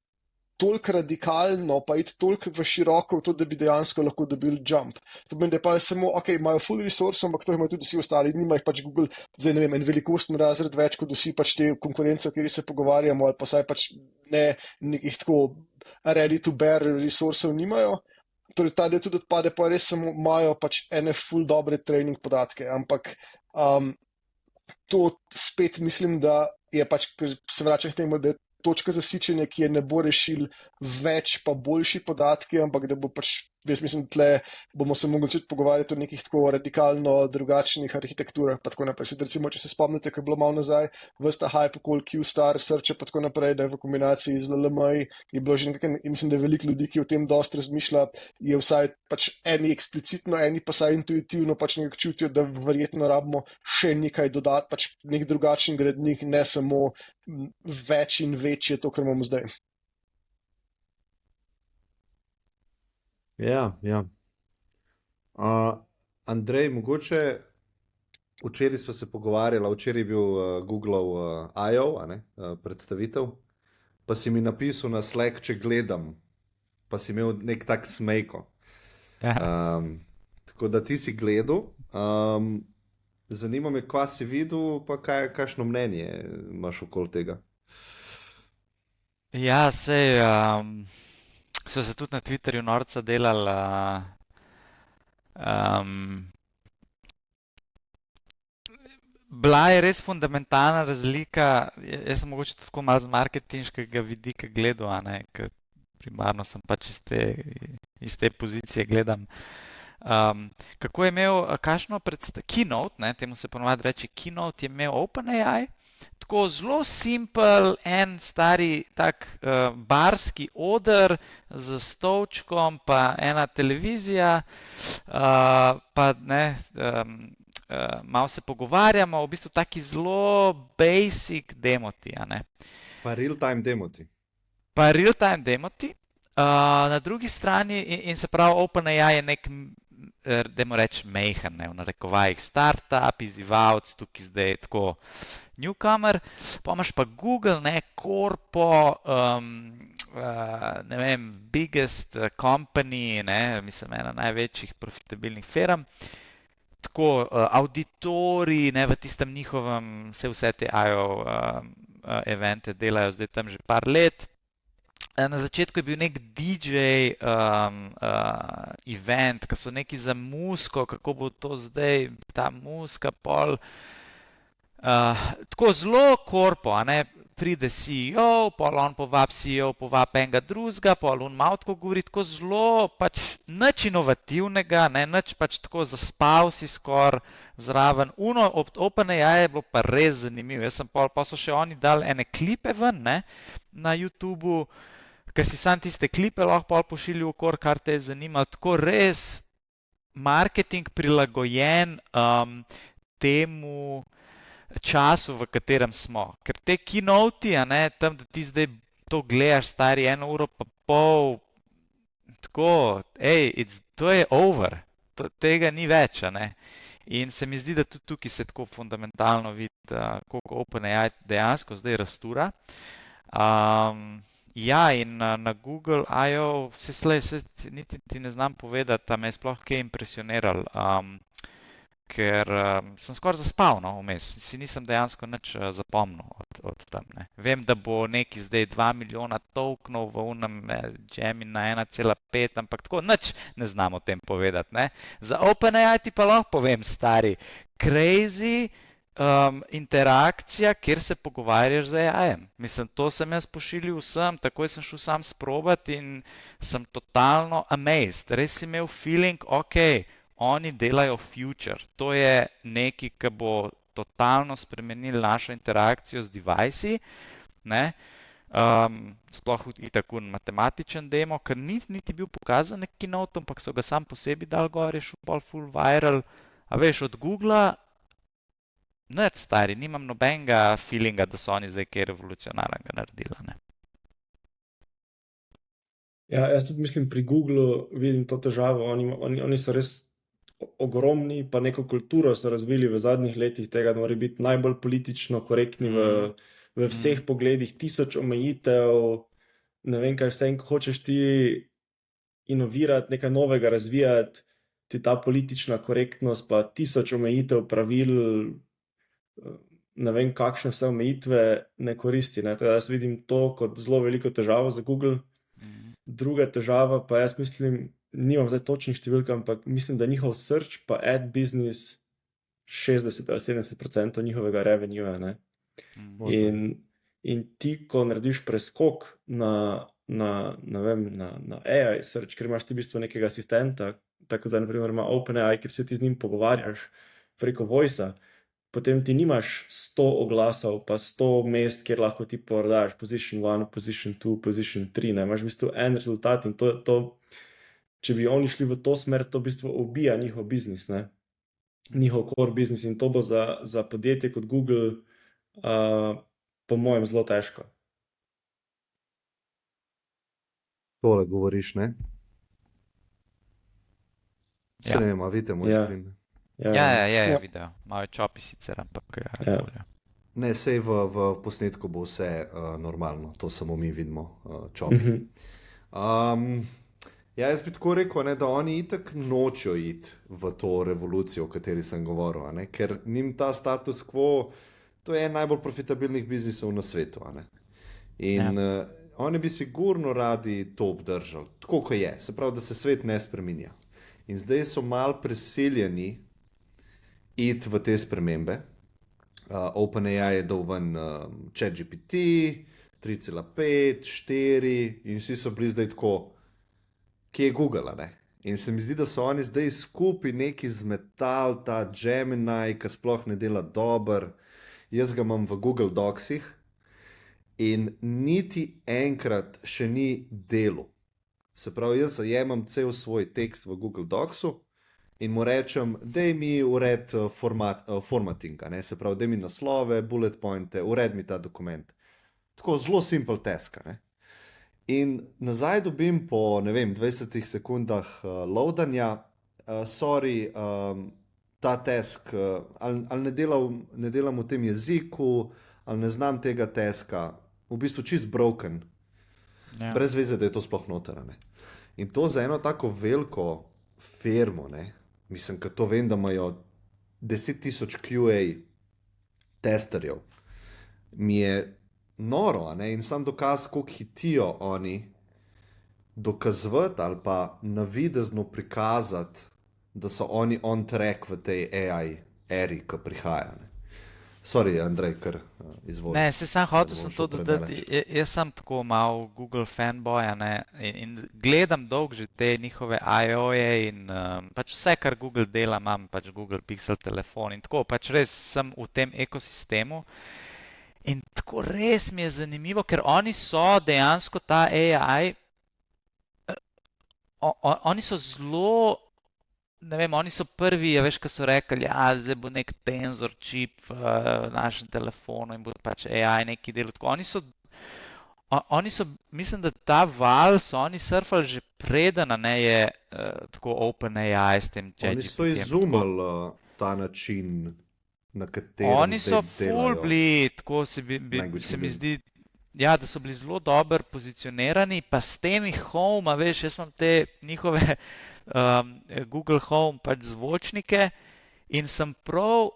toliko radikalno, pa iti toliko v široko v to, da bi dejansko lahko dobili jump. To pomeni, da pa samo, ok, imajo full resource, ampak to imajo tudi vsi ostali, nima jih pač Google, zdaj ne vem, en velikostni razred več kot vsi pač te konkurence, o kateri se pogovarjamo, ali pa saj pač ne nekih tako ready to bear resursov nimajo. Torej, ta del tudi odpade, pa res samo imajo pač ene full dobre trening podatke, ampak to spet mislim, da je pač, ker se vračam k temu, da je točka zasičenja, ki je ne bo rešil več pa boljši podatki, ampak da bo pač, jaz mislim, tle bomo se mogli začeti pogovarjati o nekih tako radikalno drugačnih arhitekturah, pa tako naprej. Recimo, če se spomnite, ko je bilo malo nazaj, vsta hype okoli Q-Star, Search pa tako naprej, da je v kombinaciji z LLM-ji, je bilo že nekaj, mislim, da je veliko ljudi, ki o tem dosti razmišlja, je vsaj pač eni eksplicitno, eni pa saj intuitivno pač nekako čutijo, da verjetno rabimo še nekaj dodati, pač nek drugačen gradnik, ne samo več in večje to, kar imamo zdaj. Ja. Andrej, mogoče včeraj sva se pogovarjala, včeraj je bil Googlov I.O., predstavitev, pa si mi napisal na Slack, če gledam, pa si imel nek tak smejko. Tako da ti si gledal. Zanima me, kva si videl, pa kakšno mnenje imaš okoli tega? Ja, sej so se tudi na Twitterju norca delali. Bila je res fundamentalna razlika. Jaz sem mogoče tako malo z marketinškega vidika gledal, ker primarno sem pač iz te pozicije gledam. Kako je imel, kakšno keynote, temu se ponovadi reče keynote, je imel OpenAI, tako zelo simpel, en stari tak barski oder z stolčkom, pa ena televizija, pa malo se pogovarjamo, v bistvu taki zelo basic demoti, Pa real-time demoti. Pa real-time demoti. Na drugi strani, in se pravi, OpenAI je nek, dajmo reči, mejhan, v narekovajih startup, izzivalc, tukaj zdaj tako newcomer, pa imaš pa Google, korpo, ne vem, biggest company, mislim, ena največjih profitabilnih firm, tako auditori, v tistem njihovem, vse te I.O. evente delajo zdaj tam že par let. Na začetku je bil nek DJ event, ki so neki za muziko, kako bo to zdaj, ta muzika pol. Tako zelo korpo, pride CEO, pol on povab CEO, povab enega drugega, pol on malo tako govori, tako zelo pač nič inovativnega, nič pač tako zaspal si skoraj zraven. OpenAI je bilo pa res zanimivo. Jaz sem pa so še oni dali ene klipe ven, na YouTubeu, ker si sam tiste klipe lahko pol pošilju okor, kar te je zanimalo. Tako res marketing prilagojen temu času, v katerem smo. Ker te keynoti, tam, da ti zdaj to gledaš, stari 1 uro pa pol, tako, to je over. Tega ni več, In se mi zdi, da tudi tukaj se tako fundamentalno vidi, koliko OpenAI dejansko zdaj rastura. Ja, in na Google I.O. niti ti ne znam povedati, da me je sploh kaj impresioniral, ker sem skoraj zaspal, vmes. Si nisem dejansko nič zapomnil od tam, Vem, da bo neki zdaj 2 milijona tokenov v unem Gemini na 1,5, ampak tako nič ne znam o tem povedati, Za OpenAI ti pa lahko povem, stari, crazy interakcija, kjer se pogovarjaš z AI-jem. Mislim, to sem jaz pošiljal vsem, takoj sem šel sam sprobati in sem totalno amazed. Res si imel feeling, oni delajo future. To je nekaj, ki bo totalno spremenil našo interakcijo z devici, sploh tako matematičen demo, ker ni niti bil pokazan neki not, ampak so ga sam posebej dal gor, je šel pol full viral. A veš, od Googla, nič stari, nimam nobenega feelinga, da so oni zdaj kaj revolucionarnega naredili, ne. Ja, jaz tudi mislim, pri Googlu vidim to težavo. Oni so res ogromni, pa neko kulturo so razvili v zadnjih letih tega, da morajo biti najbolj politično korektni v vseh pogledih, 1000 omejitev, ne vem kaj vse, in ko hočeš ti inovirati, nekaj novega razvijati, ti ta politična korektnost, pa 1000 omejitev, pravil, ne vem kakšne vse omejitve ne koristi, ne. Teda jaz vidim to kot zelo veliko težavo za Google. Druga težava pa jaz mislim, nimam zdaj točnih številk, ampak mislim, da njihov search pa ad business 60 ali 70% njihovega revenueja, ne. In ti, ko narediš preskok na AI search, ker imaš ti v bistvu nekega asistenta, tako zdaj na primer ima OpenAI, ker se ti z njim pogovarjaš preko voice-a, potem ti nimaš 100 oglasov, pa 100 mest, kjer lahko ti prodajaš position 1, position 2, position 3, ne, imaš v bistvu en rezultat in to, če bi oni šli v to smer, to v bistvu ubija njihov biznis, ne, njihov core biznis, in to bo za podjetje kot Google po mojem zelo težko. Tole govoriš, ne? Se Ja. ne vem, a vidite moj Ja. screen? Ja, video. Malo je čopi sicer, ampak Ja. bolje. Ne, sej v posnetku bo vse normalno, to samo mi vidimo, čop. Ja, jaz bi tako rekel, ne, da oni itak nočejo iti v to revolucijo, o kateri sem govoril, ne, ker njim ta status quo, to je en najbolj profitabilnih biznisov na svetu, ne. In oni bi sigurno radi to obdržali, tako kot je, se pravi, da se svet ne spreminja. In zdaj so malo prisiljeni iti v te spremembe. OpenAI je dal ven ChatGPT, 3,5, 4 in vsi so bili zdaj tako, kje je Google, ne? In se mi zdi, da so oni zdaj skupaj neki zmetali, ta Gemini, ki sploh ne dela dober. Jaz ga imam v Google Docsih in niti enkrat še ni delal. Se pravi, jaz zajemam cel svoj tekst v Google Docsu in mu rečem, daj mi ured formattinga, ne? Se pravi, daj mi naslove, bullet pointe, ured mi ta dokument. Tako zelo simple task, ne? In nazaj dobim po, ne vem, 20 sekundah loadanja, sorry, ta task, ali ne delam v tem jeziku, ali ne znam tega taska, v bistvu čist broken. Ja. Brez veze, da je to sploh noter, ne. In to za eno tako veliko firmo, ne, mislim, ker to vem, da imajo 10,000 QA testerjev, mi je noro, ne, in sam dokaz, koliko hitijo oni dokazovati ali pa navidezno prikazati, da so oni on track v tej AI eri, ki prihaja, ne. Sorry, Andrej, kar izvoli. Ne, se sam hotel Da sem bomo to šel dodati, predaleč. jaz sem tako mal Google fanboy, ne, in gledam dolgo že te njihove I.O.-je in pač vse, kar Google dela, imam pač Google Pixel telefon in tako, pač res sem v tem ekosistemu. In tako res mi je zanimivo, ker oni so dejansko ta AI, oni so zelo, ne vem, oni so prvi, veš, ko so rekli, zdaj bo nek tenzor čip v našem telefonu in bo pač AI neki del. Tako, oni so, mislim, da ta val so oni surfali že preden, ne, je tako OpenAI s tem ChatGPT. Oni so izumili ta način, na katerem Oni so zdaj ful delajo bili, tako se language mi model. zdi, ja, da so bili zelo dobro pozicionirani, pa s temi Home, veš, jaz imam te njihove Google Home pač zvočnike in sem prav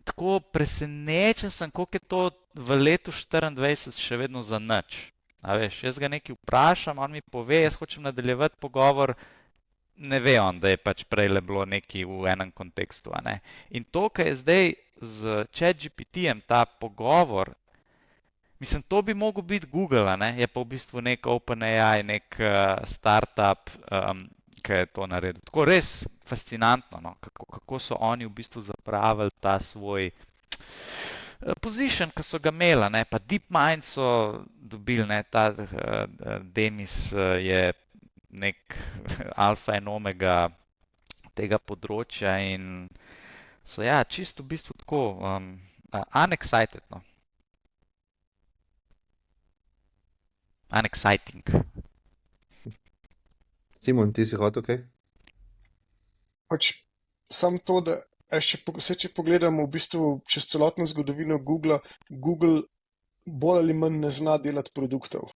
tako presenečen sem, koliko je to v letu 24 še vedno za nič. A veš, jaz ga nekaj vprašam, on mi pove, jaz hočem nadaljevati pogovor, ne ve on, da je pač prej le bilo nekaj v enem kontekstu, a ne. In to, kar je zdaj z ChatGPT-jem ta pogovor, mislim, to bi mogel biti Google, a ne, je pa v bistvu nek OpenAI, nek startup, ki je to naredil. Tako res fascinantno, no, kako so oni v bistvu zapravili ta svoj position, ki so ga imela, ne, pa DeepMind so dobili, ne, ta Demis je nek alfa in omega tega področja in so ja, čisto v bistvu tako unexcited, no. Unexciting. Simon, ti si hotel kaj? Pač sam to, da če pogledamo v bistvu čez celotno zgodovino Google bolj ali manj ne zna delati produktov.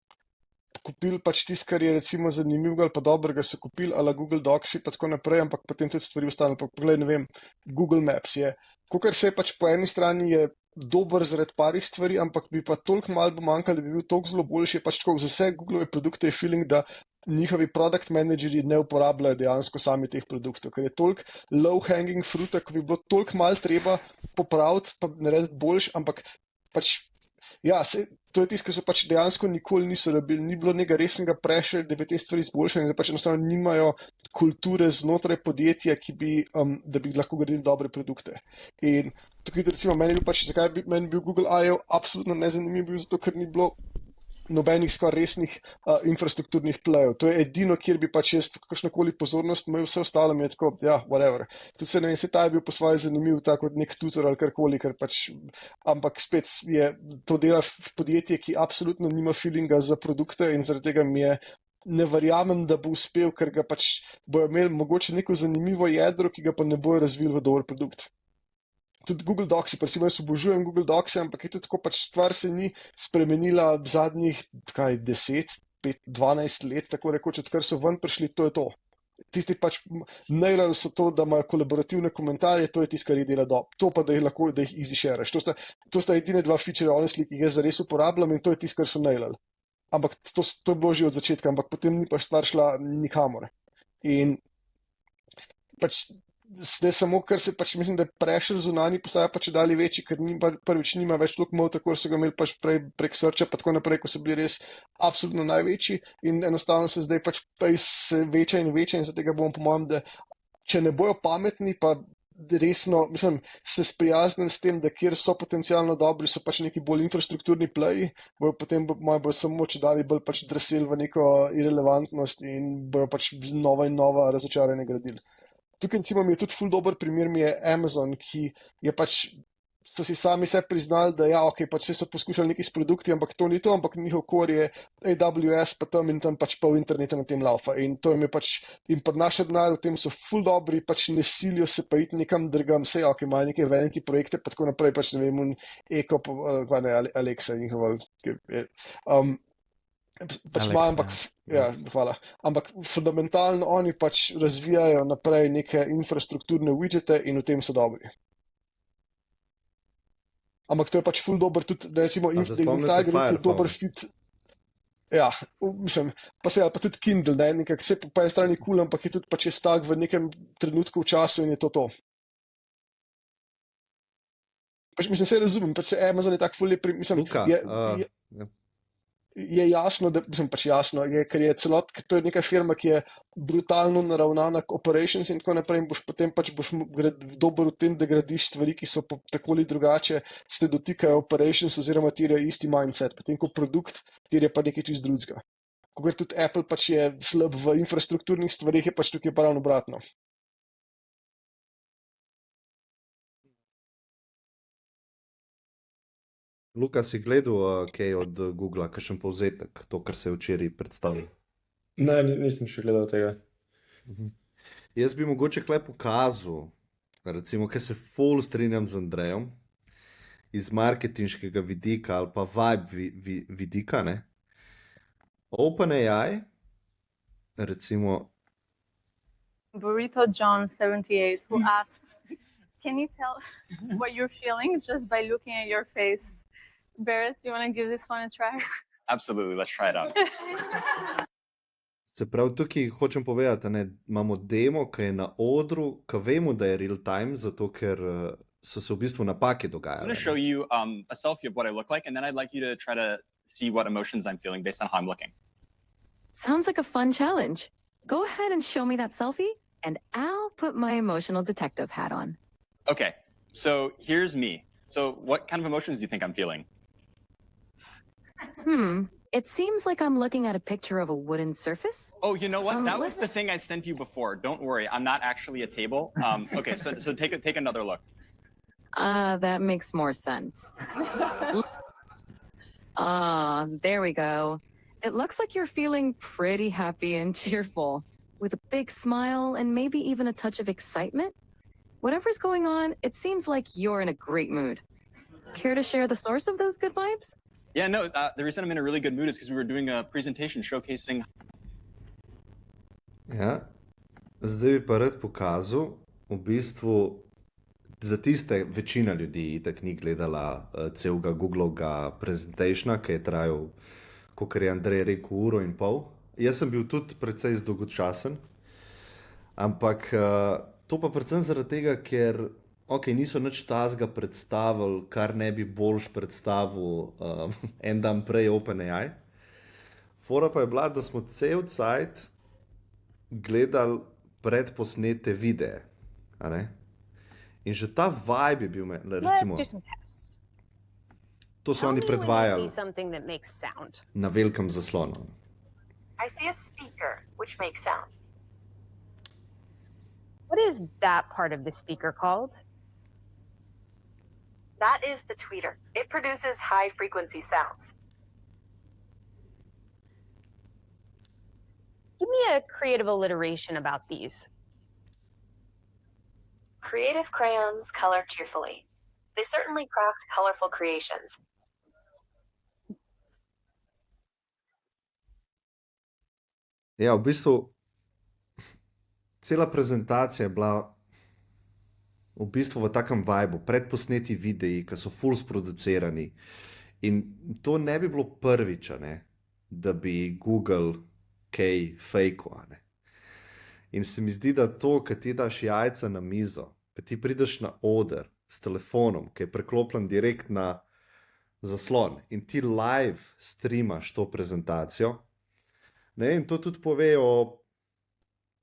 Kupili pač tisto, kar je recimo zanimivega ali pa dobrega, so kupili ala Google Docs pa tako naprej, ampak potem tudi stvari ostane. Poglej, ne vem, Google Maps je, kakor se je pač po eni strani je dober zaradi parih stvari, ampak bi pa toliko malo bo manjkalo, da bi bil toliko zelo boljši, pač tako za vse Googleove produkte je feeling, da njihovi product menedžerji ne uporabljajo dejansko sami teh produktov, ker je toliko low hanging fruta, ko bi bilo toliko malo treba popraviti, pa narediti boljši, ampak pač ja, to je tisto, kar so pač dejansko nikoli niso rabili, ni bilo nekega resnega pressure, da bi te stvari izboljšali, da pač enostavno nimajo kulture znotraj podjetja, da bi lahko gradili dobre produkte. In tukaj recimo meni pač, zakaj bi meni bil Google I.O. absolutno nezanimiv, zato ker ni bilo nobenih skoraj resnih infrastrukturnih plejev. To je edino, kjer bi pač jaz kakšnokoli pozornost imel, vse ostalo mi je tako, ja, whatever. Tudi se ne vem, se ta je bil po svoje zanimiv, tako kot nek tutor ali karkoli, ker pač, ampak spet je to dela v podjetje, ki absolutno nima feelinga za produkte in zaradi tega mi je ne verjamem, da bo uspel, ker ga pač bojo imeli mogoče neko zanimivo jedro, ki ga pa ne bojo razvili v dober produkt. Tudi Google Docs, recimo jaz obožujem Google Docs, ampak je tudi tako pač stvar se ni spremenila v zadnjih 10, 5, 12 let, tako rekoč, odkar so ven prišli, to je to. Tisti pač nailali so to, da imajo kolaborativne komentarje, to je tisto, kar jih dela dobro. To pa, da jih lahko, da jih easy shareš. To sta edine dva feature, honestly, ki jih jaz zares uporabljam in to je tisto, kar so nailali. Ampak to je bilo že od začetka, ampak potem ni pa stvar šla nikamor. In pač zdaj samo, ker se pač mislim, da je pressure zunanji postaja pač dalje večji, ker prvič nima več toliko malo, tako so ga imeli pač prej prek searcha, pa tako naprej, ko so bili res absolutno največji in enostavno se zdaj pač se veča in veča in zato tega bom po mojem, da če ne bojo pametni, pa resno, mislim, se sprijaznili s tem, da kjer so potencialno dobri, so pač neki bolj infrastrukturni pleji, bojo potem bojo samo če dali bolj pač drseli v neko irelevantnost in bojo pač nova in nova razočaranje gradili. Tukaj recimo mi je tudi ful dober primer mi je Amazon, ki je pač, so si sami se priznali, da ja, ok, pač so poskušali neki s produkti, ampak to ni to, ampak njihov core je AWS, pa tam in tam pač pol interneta na tem laufa. In to jim je pač, in pod naše denar v tem so ful dobri, pač ne silijo se pa iti nekam drugam, vse ok, imajo neke vanity projekte, pa tako naprej, pač ne vem, Eko, Alexa njihova, pač ima, ampak, ja, hvala. Ampak fundamentalno oni pač razvijajo naprej neke infrastrukturne widgete in v tem so dobri. Ampak to je pač ful dober tudi, da recimo Instagram je dober fit. Ja, mislim, pa se pa tudi Kindle, ne, nekak se po eni strani cool, ampak je tudi pač je stak v nekem trenutku v času in je to. Pač mislim, se razumem, pač se Amazon je tak ful lep, mislim, Luka, je jasno, da, mislim, pač jasno, ker je to je neka firma, ki je brutalno naravnana k operations in tako naprej in potem pač boš dober v tem, da gradiš stvari, ki so tako ali drugače se dotikajo operations oziroma terja isti mindset, potem ko produkt terja pa nekaj čist drugega. Kakor tudi Apple pač je slab v infrastrukturnih stvarih, je pač tukaj pa ravno obratno. Luka, si gledal kaj od Googla, kakšen povzetek, to, kar se je včeraj predstavil? Ne, nisem še gledal tega. Jaz bi mogoče kle pokazal, recimo, kaj se ful strinjam z Andrejem, iz marketinškega vidika ali pa vibe vidika, ne. OpenAI, recimo... Burrito John 78, who asks, can you tell what you're feeling just by looking at your face? Barrett, do you want to give this one a try? Absolutely, let's try it out. Se pravi, tukaj hočem povedati, ne, imamo demo, ki je na odru, ki vemo, da je real time, zato ker so se v bistvu napake dogajale. I'm going to show you a selfie of what I look like, and then I'd like you to try to see what emotions I'm feeling based on how I'm looking. Sounds like a fun challenge. Go ahead and show me that selfie, and I'll put my emotional detective hat on. Okay, so here's me. So what kind of emotions do you think I'm feeling? It seems like I'm looking at a picture of a wooden surface. Oh, you know what? That what- was the thing I sent you before. Don't worry, I'm not actually a table. Okay, so take another look. That makes more sense. There we go. It looks like you're feeling pretty happy and cheerful, with a big smile and maybe even a touch of excitement. Whatever's going on, it seems like you're in a great mood. Care to share the source of those good vibes? Yeah, no, the reason I'm in a really good mood is because we were doing a presentation showcasing. Ja. Zdaj bi pa rad pokazal, v bistvu, za tiste, večina ljudi itak ni gledala celega Googlovega presentationa, ki je trajal, kakor je Andrej rekel, 1,5 ure. Jaz sem bil tudi precej dolgočasen, ampak to pa predvsem zaradi tega, ker niso nič tazga predstavili, kar ne bi boljš predstavil en dan prej OpenAI. Fora pa je bila, da smo cel cajt gledali predposnete videe, a ne? In že ta vibe je bil, recimo, Let's do some tests. to so Tell oni me when you predvajali see something that makes sound. na velikem zaslonu. I see a speaker, which makes sound. What is that part of the speaker called? That is the tweeter. It produces high frequency sounds. Give me a creative alliteration about these. Creative crayons color cheerfully. They certainly craft colorful creations. Ja, v bistvu cela prezentacija je bila v bistvu v takem vibu, predposneti videi, ki so full sproducirani. In to ne bi bilo prvič, a ne, da bi Google kaj fejko, a ne. In se mi zdi, da to, ko ti daš jajca na mizo, ko ti prideš na oder s telefonom, ki je preklopljen direkt na zaslon in ti live streamaš to prezentacijo, ne vem, to tudi pove o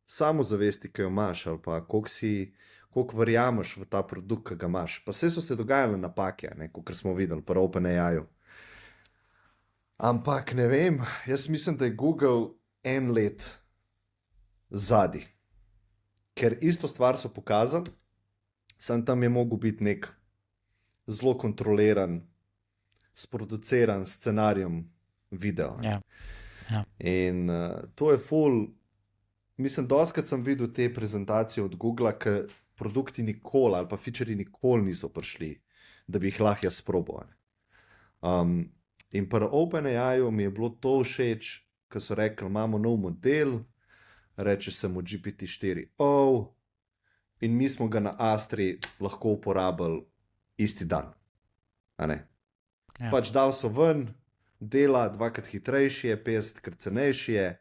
samozavesti, ki jo imaš, ali pa koliko verjameš v ta produkt, ki ga imaš. Pa vse so se dogajale napake, kot smo videli pri OpenAI-ju. Ampak ne vem, jaz mislim, da je Google en let zadaj. Ker isto stvar so pokazali, samo tam je mogel biti nek zelo kontroliran, sproduciran scenarijem video. Ja. Ja. In to je full. Mislim, dostakrat sem videl te prezentacije od Googla, ker produkti nikoli ali pa featurji nikoli niso prišli, da bi jih lahko jaz sprobal. In pri OpenAI-ju mi je bilo to všeč, ko so rekli, imamo nov model, reče se mu GPT-4o in mi smo ga na Astri lahko uporabili isti dan. A ne? Ja. Pač dal so ven, dela 2-krat hitrejši je, 50-krat cenejši je,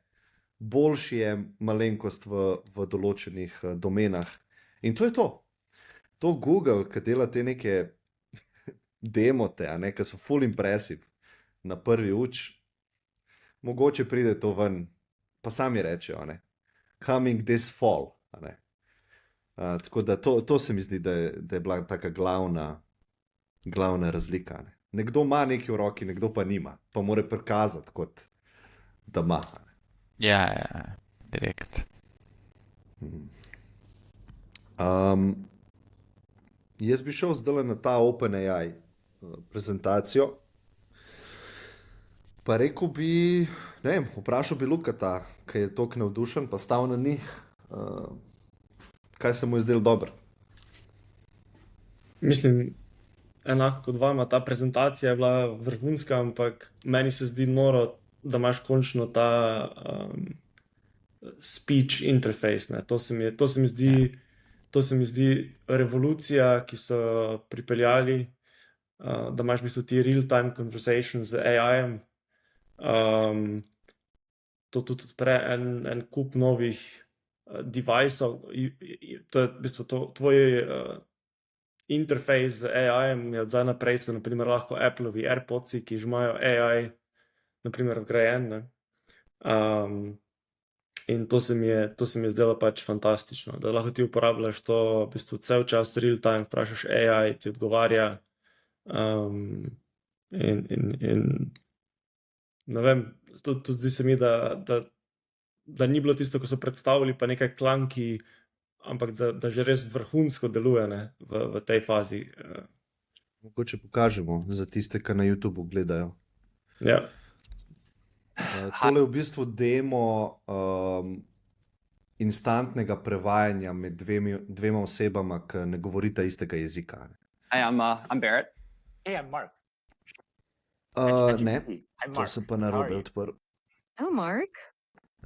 boljši je malenkost v določenih domenah. In to je to. To Google, ki dela te neke demote, a ne, ki so full impressive na prvi uč, mogoče pride to ven, pa sami rečejo, a ne, coming this fall, a ne. Tako da to se mi zdi, da je bila taka glavna razlika, ne. Nekdo ima nekaj v roki, nekdo pa nima, pa mora prikazati, kot da ima. Ja, direkt. Jaz bi šel zdaj na ta OpenAI prezentacijo, pa rekel bi, ne vem, vprašal bi Lukata, ki je toliko navdušen, pa stal na njih, kaj se mu je zdelo dobro. Mislim, enako kot vama, ta prezentacija je bila vrhunska, ampak meni se zdi noro, da imaš končno ta speech interface. Ne? To se mi zdi revolucija, ki so pripeljali, da imaš v bistvu ti real-time conversations z AI-jem. To tudi odpre en kup novih deviceov. To je v bistvu tvoj interfejs z AI-jem je od zdaj naprej so naprimer lahko Appleovi AirPodsi, ki že imajo AI naprimer vgrajen. In to se mi je zdelo pač fantastično, da lahko ti uporabljaš to v bistvu cel čas real time, vprašaš AI, ti odgovarja In ne vem, tudi zdi se mi, da ni bilo tisto, ko so predstavili, pa nekaj klanki, ampak da že res vrhunsko deluje, ne, v tej fazi. Mogoče pokažemo za tiste, ki na YouTubu gledajo. Ja. Tole je v bistvu demo instantnega prevajanja med dvema osebama, ki ne govorita istega jezika. Hi, I'm Barrett. Hey, I'm Mark. Ne, I'm to Mark. sem pa How are narobe you? odprl. Oh, Mark.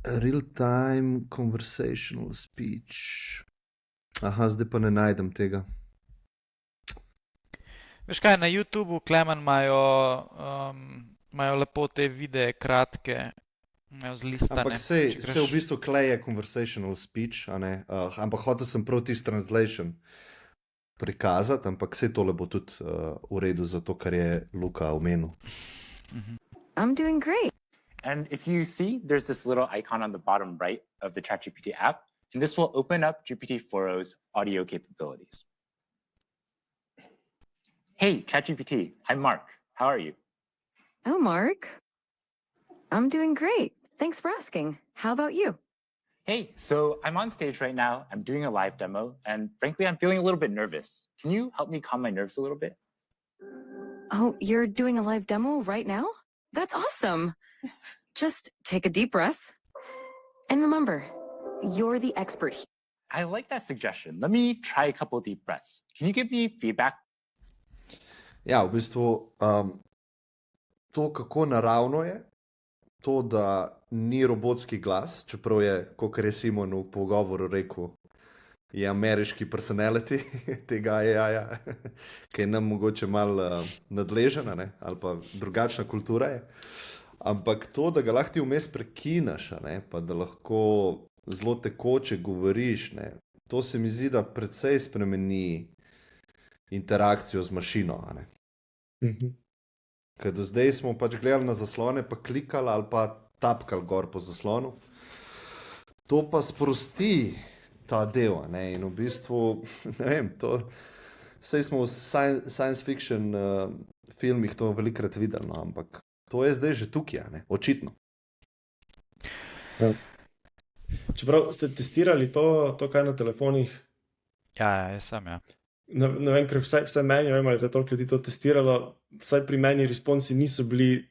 Real-time conversational speech. Aha, zdaj pa ne najdem tega. Veš kaj, na YouTubu, Klemen, imajo lepo te videe kratke, imajo zlistane. Ampak Če se v greš- bistvu kleje conversational speech, a ne? Ampak hotel sem prav tisti translation prikazati, ampak vse tole bo tudi v redu, zato ker je Luka omenil. I'm doing great. And if you see, there's this little icon on the bottom right of the ChatGPT app, and this will open up GPT-4o's audio capabilities. Hey, ChatGPT, I'm Mark. How are you? Oh, Mark. I'm doing great. Thanks for asking. How about you? Hey, so I'm on stage right now. I'm doing a live demo, and frankly, I'm feeling a little bit nervous. Can you help me calm my nerves a little bit? Oh, you're doing a live demo right now? That's awesome. Just take a deep breath. And remember, you're the expert here. I like that suggestion. Let me try a couple deep breaths. Can you give me feedback? Ja, v bistvu to, kako naravno je, to, da ni robotski glas, čeprav je, kot je Simon v pogovoru rekel, je ameriški personality tega AI-ja, ki je nam mogoče malo nadležen, ne? Ali pa drugačna kultura je. Ampak to, da ga lahko ti vmes prekinaš, a ne? Pa da lahko zelo tekoče govoriš, ne? To se mi zdi, da precej spremeni interakcijo z mašino, a ne? Ker do zdaj smo pač gledali na zaslone, pa klikali ali pa tapkali gor po zaslonu. To pa sprosti ta del, ne? In v bistvu, ne vem, to, saj smo v science fiction filmih to velikrat videli, no, ampak to je zdaj že tukaj, ne? Očitno. Ja. Čeprav ste testirali to kaj na telefonih, Ja, jaz sem, ja. ne vem, ker vsaj meni, ne vem, ali je zdaj toliko ljudi to testiralo, vsaj pri meni responsi niso bili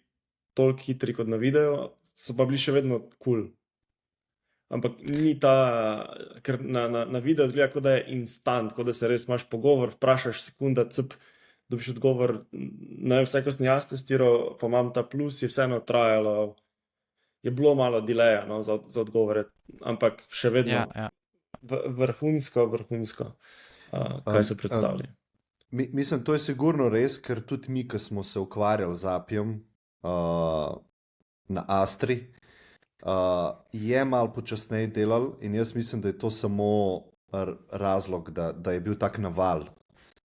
toliko hitri kot na video, so pa bili še vedno cool. Ampak ni ker na video zgleda, kot da je instant, kot da se res imaš pogovor, vprašaš sekunda, dobiš odgovor. Ne vem, vsaj ko sem jaz testiral, pa imam ta plus, je vseeno trajalo, je bilo malo delaya, no, za odgovore, ampak še vedno Ja. vrhunsko, kaj so predstavili. Mislim, to je sigurno res, ker tudi mi, ki smo se ukvarjali z Appijem na Astri, je malo počasneje delal in jaz mislim, da je to samo razlog, da je bil tak naval.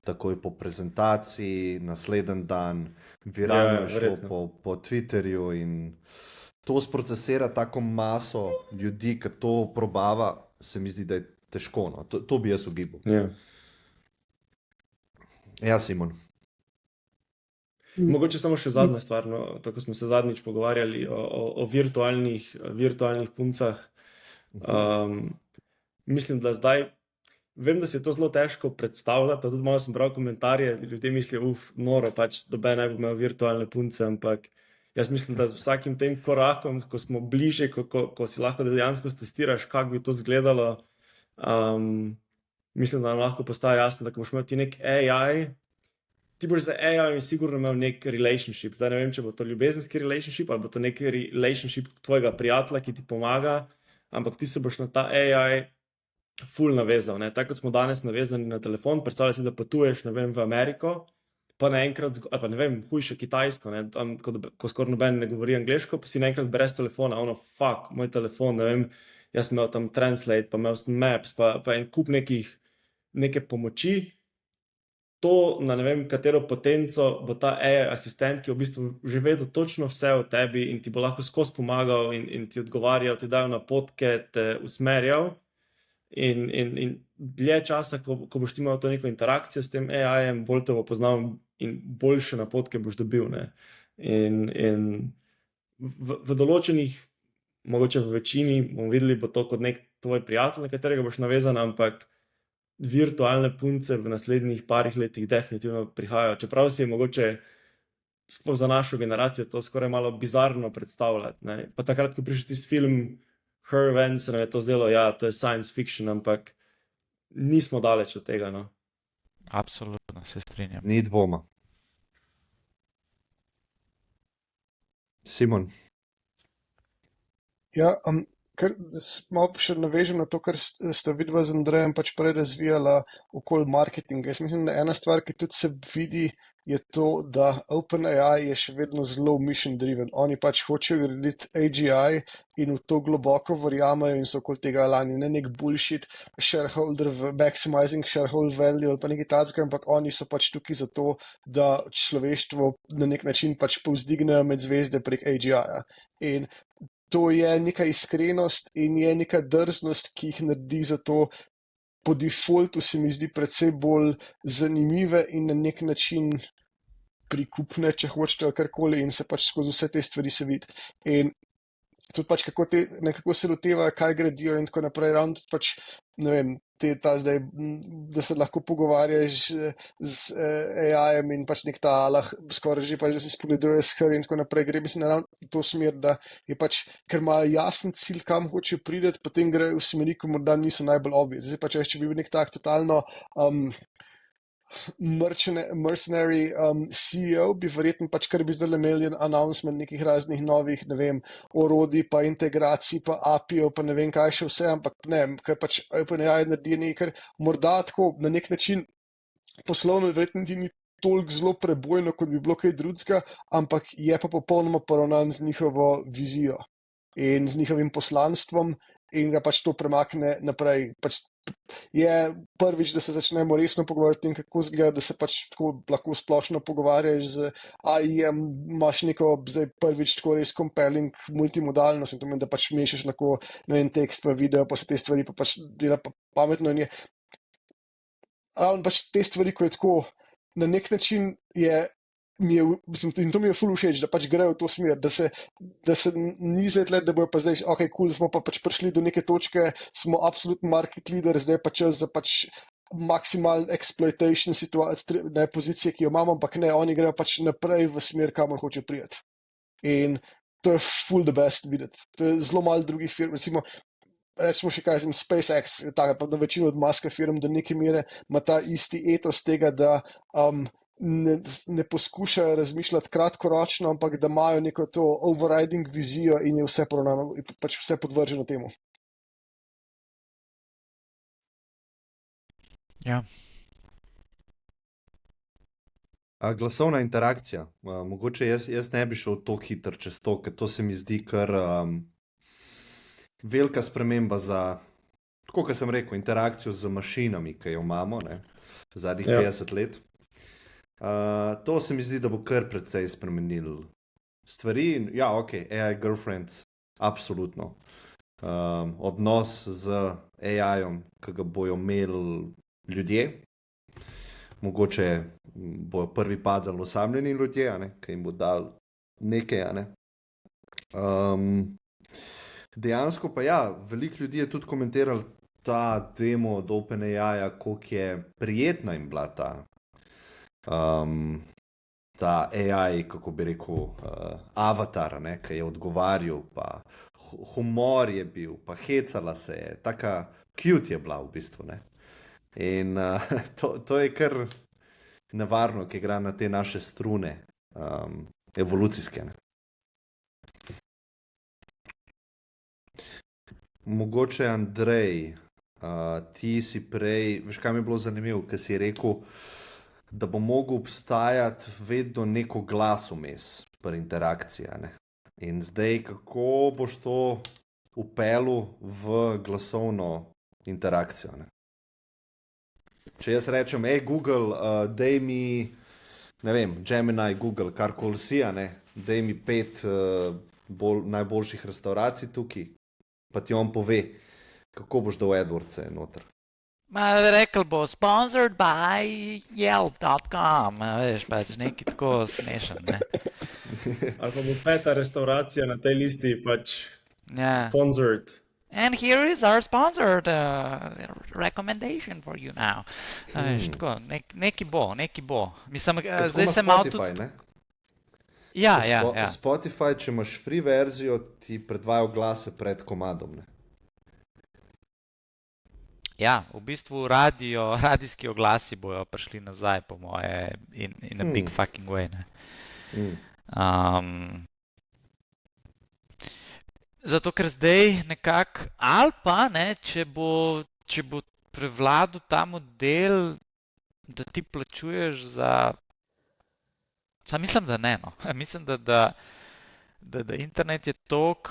Takoj po prezentaciji, naslednji dan, viralno je šlo po Twitterju in to sprocesira tako maso ljudi, ki to probava, se mi zdi, da je težko. No. To bi jaz ugibal. Ja. Ja, Simon. Mogoče samo še zadnja stvar, no, tako smo se zadnjič pogovarjali o virtualnih puncah. Mislim, da zdaj, vem, da se je to zelo težko predstavljati, pa tudi malo sem bral komentarje, ljudje mislijo, noro, pač doben naj bo imel virtualne punce, ampak jaz mislim, da z vsakim tem korakom, ko smo bliže, ko si lahko dejansko testiraš, kako bi to izgledalo, mislim, da nam lahko postaja jasno, da ko boš imel ti nek AI, ti boš za AI sigurno imel nek relationship. Zdaj ne vem, če bo to ljubezenski relationship ali bo to nek relationship tvojega prijatelja, ki ti pomaga, ampak ti se boš na ta AI ful navezal. Ne? Tako kot smo danes navezani na telefon, predstavljaj si, da potuješ, ne vem, v Ameriko, pa naenkrat, ali pa ne vem, hujše Kitajsko, ne? Tam, ko skoraj noben ne govori angleško, pa si naenkrat brez telefona, fuck, moj telefon, ne vem, jaz sem imel tam Translate, pa imel sem Maps, pa en kup neke pomoči. To, na ne vem, katero potenco bo ta AI asistent, ki v bistvu že vedel točno vse o tebi in ti bo lahko skozi pomagal in ti odgovarjal, ti dajal napotke, te usmerjal in dlje časa, ko boš ti imel to neko interakcijo s tem AI-jem, bolj te bo poznal in boljše napotke boš dobil. Ne? In v določenih, mogoče v večini, bomo videli, bo to kot nek tvoj prijatelj, na katerega boš navezan, ampak virtualne punce v naslednjih parih letih definitivno prihajajo. Čeprav si je mogoče sploh za našo generacijo to skoraj malo bizarno predstavljati. Ne? Pa takrat, ko prišel tisti film Her Ven, se nam je to zdelo, ja, to je science fiction, ampak nismo daleč od tega. No? Absolutno, se strinjam. Ni dvoma. Simon. Ja, kar malo še navežem na to, kar sta vidva z Andrejem pač prej razvijala okoli marketinga. Jaz mislim, da ena stvar, ki tudi se vidi, je to, da OpenAI je še vedno zelo mission driven. Oni pač hočejo graditi AGI in v to globoko verjamejo in so okoli tega lani. Ne nek bullshit shareholder, maximizing shareholder value ali pa nekaj takega, ampak oni so pač tukaj zato, da človeštvo na nek način pač povzdignejo med zvezde prek AGI-ja. In to je neka iskrenost in je neka drznost, ki jih naredi zato po defaultu se mi zdi predvsej bolj zanimive in na nek način prikupne, če hočete, karkoli in se pač skozi vse te stvari se vidi. In tudi pač nekako se lotevajo, kaj gradijo in tako naprej, ravno tudi pač, ne vem, zdaj, da se lahko pogovarjaš z AI-jem in pač nek ta alah skoraj že pač, da se spogleduje s her in tako naprej, gre mislim naravno to smer, da je pač, ker ima jasen cilj, kam hoče priti, potem gre v smeri, ko morda niso najbolj obvious. Zdaj pač, če bi bil nek tak totalno mercenary CEO, bi verjetno pač, kar bi zdaj imeli announcement nekih raznih novih, ne vem, orodij, pa integracij, pa API-ov, pa ne vem kaj še vse, ampak ne, ker pač OpenAI naredi nekaj, morda tako na nek način poslovno verjetno ni toliko zelo prebojno, kot bi bilo kaj drugega, ampak je pa popolnoma poravnan z njihovo vizijo in z njihovim poslanstvom in ga pač to premakne naprej. Pač je prvič, da se začnemo resno pogovarjati o tem, kako zgleda, da se pač tako lahko splošno pogovarjaš z AI-jem, imaš neko zdaj prvič tako res compelling multimodalnost in to meni, da pač mešaš lahko, ne vem, tekst pa video, pa se te stvari pa pač dela pa pametno in je ravno pač te stvari, ko je tako na nek način in to mi je ful všeč, da pač grejo v to smer, da se ni zdaj tle, da bojo pa zdaj, ok, cool, smo pa pač prišli do neke točke, smo absolutni market leader, zdaj pa čas za pač maksimalno exploitation situacije, pozicije, ki jo imamo, ampak ne, oni grejo pač naprej v smer, kamor hoče priti. In to je ful the best videti. To je zelo malo drugih firm, recimo še kaj, SpaceX, tako pa da večino od Muska firm do neke mere ima ta isti etos tega, da ne poskušajo razmišljati kratkoročno, ampak da imajo neko to overriding vizijo in je vse poravnano, pač vse podvrženo temu. Ja. Glasovna interakcija. Mogoče jaz ne bi šel tako hitro čez to, ker to se mi zdi kar velika sprememba za, tako kot sem rekel, interakcijo z mašinami, ki jo imamo, ne, zadnjih 50 let. To se mi zdi, da bo kar precej spremenil stvari. Ja, ok, AI girlfriends, absolutno. Odnos z AI-om, ki ga bojo imeli ljudje. Mogoče bojo prvi padali osamljeni ljudje, ki jim bo dal nekaj. Dejansko pa ja, veliko ljudi je tudi komentirali ta demo od OpenAI-ja, koliko je prijetna jim bila ta AI, kako bi rekel, avatar, ki je odgovarjal, pa humor je bil, pa hecala se je, taka cute je bila v bistvu. Ne? In to je kar nevarno, ki igra na te naše strune, evolucijske. Ne? Mogoče Andrej, ti si prej, veš kaj mi je bilo zanimivo, ker si rekel, da bo mogel obstajati vedno neko glas vmes pri interakciji. In zdaj, kako boš to vpeljal v glasovno interakcijo? Ne? Če jaz rečem, Google, daj mi, ne vem, Gemini, Google, karkoli si, daj mi 5 najboljših restauracij tukaj, pa ti on pove, kako boš dal AdWords noter. Rekel bo sponsored by Yelp.com, veš, pač neki tako smešen, ne. Ali pa bo 5. restauracija na tej listi pač Ja. sponsored. And here is our sponsored recommendation for you now. Veš, tako, neki bo. Mislim, zdaj se malo tudi... Spotify, ne? Ja, Ko ja. Spotify, če imaš free verzijo, ti predvaja oglase pred komadom, ne? Ja, v bistvu radijski oglasi bojo prišli nazaj, po moje, in a big fucking way, ne. Zato, ker zdaj nekako, ali pa, ne, če bo prevladal ta model, da ti plačuješ za... Mislim, da ne, no. Mislim, da internet je toliko,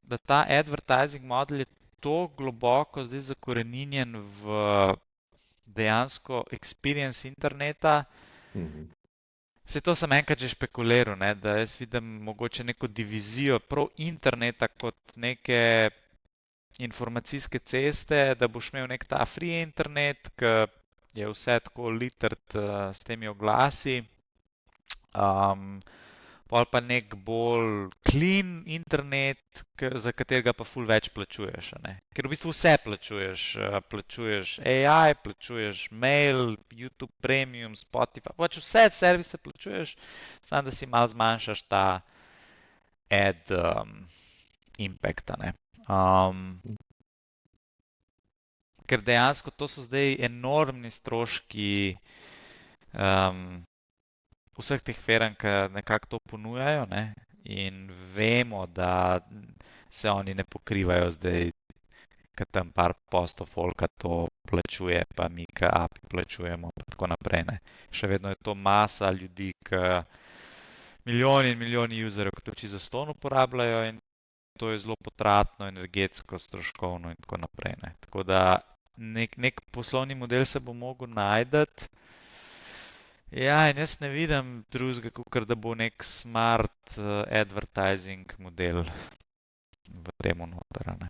da ta advertising model je toliko globoko zdaj zakoreninjen v dejansko experience interneta. Saj to sem enkrat že špekuliral, ne, da jaz vidim mogoče neko divizijo prav interneta kot neke informacijske ceste, da boš imel nek ta free internet, ki je vse tako litert s temi oglasi. Pol pa nek bolj clean internet, za katerega pa ful več plačuješ, ne. Ker v bistvu vse plačuješ. Plačuješ AI, plačuješ mail, YouTube Premium, Spotify, pač vse servise plačuješ, samo da si malo zmanjšaš ta ad impacta, ne. Ker dejansko to so zdaj enormni stroški vseh teh firm, ki nekako to ponujajo, ne, in vemo, da se oni ne pokrivajo zdaj, ker tam par posto folka to plačuje, pa mi, ki API plačujemo, pa tako naprej, ne. Še vedno je to masa ljudi, ki milijoni in milijoni userjev, ki to čisto zastonj uporabljajo in to je zelo potratno, energetsko, stroškovno in tako naprej, ne. Tako da nek poslovni model se bo mogel najti. Ja, in jaz ne vidim drugega, kakor da bo nek smart advertising model v temu noter, ne.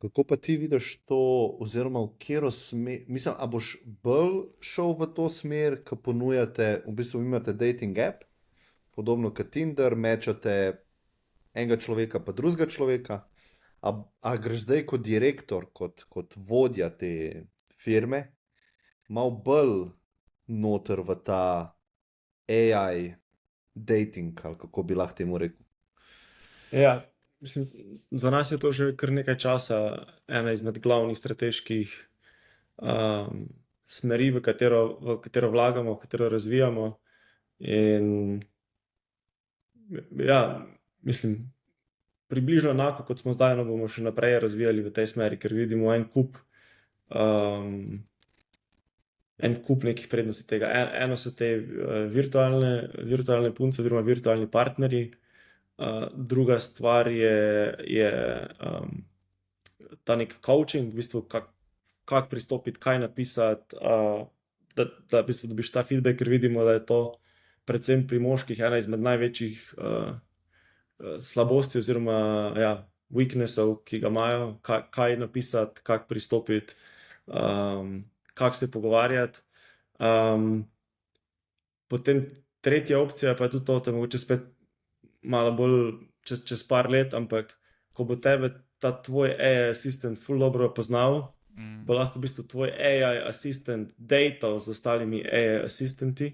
Kako pa ti vidiš to, oziroma v katero smer, mislim, a boš bolj šel v to smer, ko ponujate, v bistvu imate dating app, podobno kot Tinder, mečate enega človeka pa drugega človeka, a greš zdaj kot direktor, kot vodja te firme, malo bolj noter v ta AI dating, ali kako bi lahko temu rekel. Ja, mislim, za nas je to že kar nekaj časa ena izmed glavnih strateških smeri, v katero vlagamo, v katero razvijamo. In ja, mislim, približno enako, kot smo zdaj, no bomo še naprej razvijali v tej smeri, ker vidimo en kup nekih prednosti tega. Eno so te virtualne punce oziroma virtualni partnerji. Druga stvar je ta nek coaching, v bistvu kako pristopiti, kaj napisati, da v bistvu dobiš ta feedback, ker vidimo, da je to predvsem pri moških ena izmed največjih slabosti oziroma weaknessov, ki ga imajo, kaj napisati, kako pristopiti, kako se pogovarjati. Potem tretja opcija pa je tudi to, da mogoče spet malo bolj čez par let, ampak ko bo tebe ta tvoj AI assistant ful dobro poznal, bo lahko v bistvu tvoj AI assistant datal z ostalimi AI assistanti.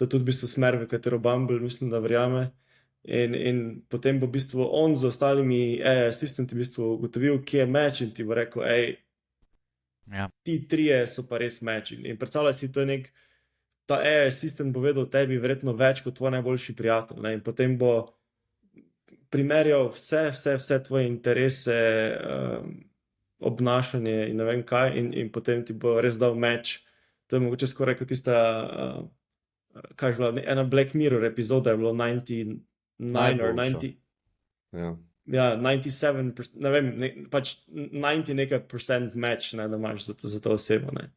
To je tudi v bistvu smer, v katero Bumble mislim, da verjame. In potem bo v bistvu on z ostalimi AI assistanti v bistvu ugotovil, kje je match in ti bo rekel, ti trije so pa res match. In predstavljaj si, to je ta AI assistant bo vedel o tebi verjetno več kot tvoj najboljši prijatelj, ne? In potem bo primerjal vse tvoje interese, obnašanje in ne vem kaj, in potem ti bo res dal match. To je mogoče skoraj kot tista, kaj je bila, ena Black Mirror epizoda je bilo 99 or 90. Ja, 97%, ne vem, pač 90 nekaj % match, ne, da imaš za to osebo, ne.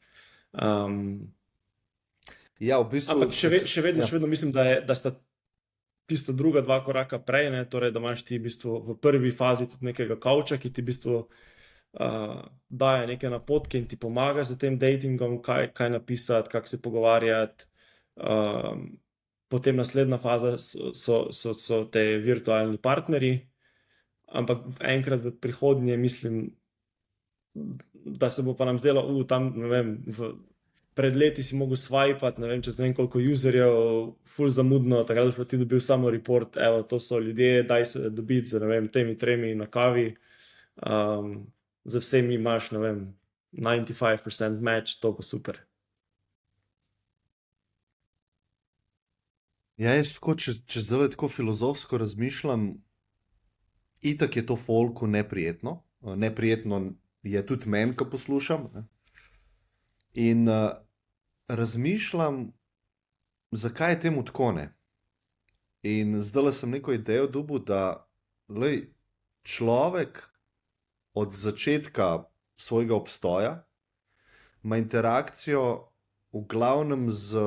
Ja, v bistvu... Ampak še vedno mislim, da sta tista druga dva koraka prej, ne, torej, da imaš ti v bistvu v prvi fazi tudi nekega kavča, ki ti v bistvu daje neke napotke in ti pomaga z tem datingom, kaj napisati, kako se pogovarjati. Potem naslednja faza so te virtualni partnerji, ampak enkrat v prihodnje mislim, da se bo pa nam zdelo, tam, ne vem, pred leti si mogel swipati, ne vem, čez ne vem koliko userjev, ful zamudno, takrat pa ti dobil samo report, evo, to so ljudje, daj se dobiti z, ne vem, temi tremi na kavi, za vsemi imaš, ne vem, 95% match, to bo super. Ja, jaz tako, če zdaj tako filozofsko razmišljam, itak je to folku neprijetno. Neprijetno je tudi meni, ko poslušam. Ne? In razmišljam, zakaj je temu tako, ne. In zdaj sem neko idejo dobil, da človek od začetka svojega obstoja ima interakcijo v glavnem z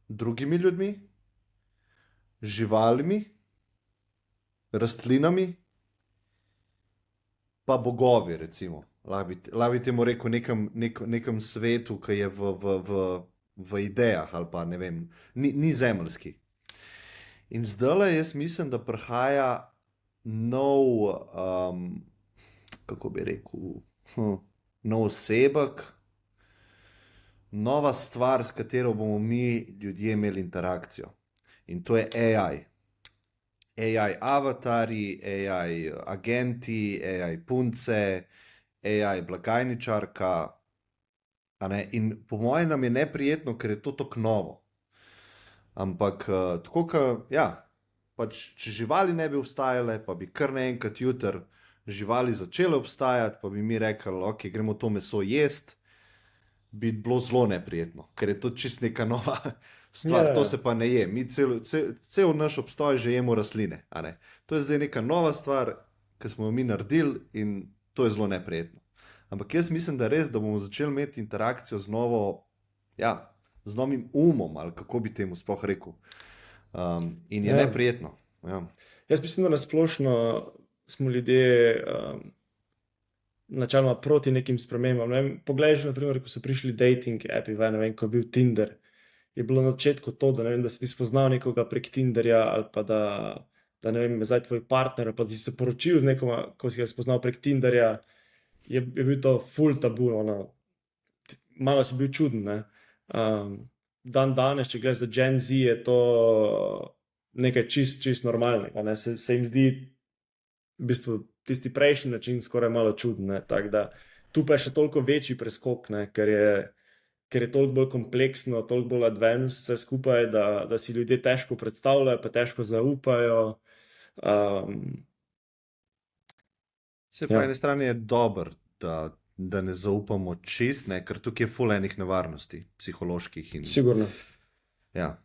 drugimi ljudmi, živalmi, rastlinami, pa bogovi, recimo. Lahko bi temu rekel nekem svetu, ki je v idejah ali pa ne vem, ni zemeljski. In zdajle jaz mislim, da prihaja nov, kako bi rekel, nov osebek, nova stvar, s katero bomo mi ljudje imeli interakcijo. In to je AI. AI avatarji, AI agenti, AI punce, AI blagajničarka. In po mojem nam je neprijetno, ker je to tako novo. Ampak tako, pač, če živali ne bi obstajale, pa bi kar naenkrat jutri živali začele obstajati, pa bi mi rekli, ok, gremo to meso jest, bi bilo zelo neprijetno, ker je to čist neka nova stvar, to se pa ne je. Mi cel naš obstoj že jemo rastline, a ne. To je zdaj neka nova stvar, ki smo jo mi naredili in to je zelo neprijetno. Ampak jaz mislim, da res, da bomo začeli imeti interakcijo z novim umom, ali kako bi temu sploh rekel. In je neprijetno. Ja. Jaz mislim, da nasplošno smo ljudje načeloma proti nekim spremembam. Poglej že, na primer, ko so prišli dating appi, ne vem, ko je bil Tinder, je bilo na začetku to, da, ne vem, da si ti spoznal nekoga prek Tinderja, ali pa da ne vem, zdaj tvoj partner, pa da si se poročil z nekom, ko si ga spoznal prek Tinderja, je bil to ful tabu, malo si bil čuden, ne. Dan danes, če gledaš za Gen Z, je to nekaj čist normalnega, ne. Se jim zdi v bistvu tisti prejšnji način skoraj malo čuden, ne. Tako da tu pa je še toliko večji preskok, ne, ker je toliko bolj kompleksno, toliko bolj advanced vse skupaj, da si ljudje težko predstavljajo, pa težko zaupajo. Se po eni strani je dobro, da ne zaupamo čist, ne, ker tukaj je ful enih nevarnosti, psiholoških. Sigurno. Ja.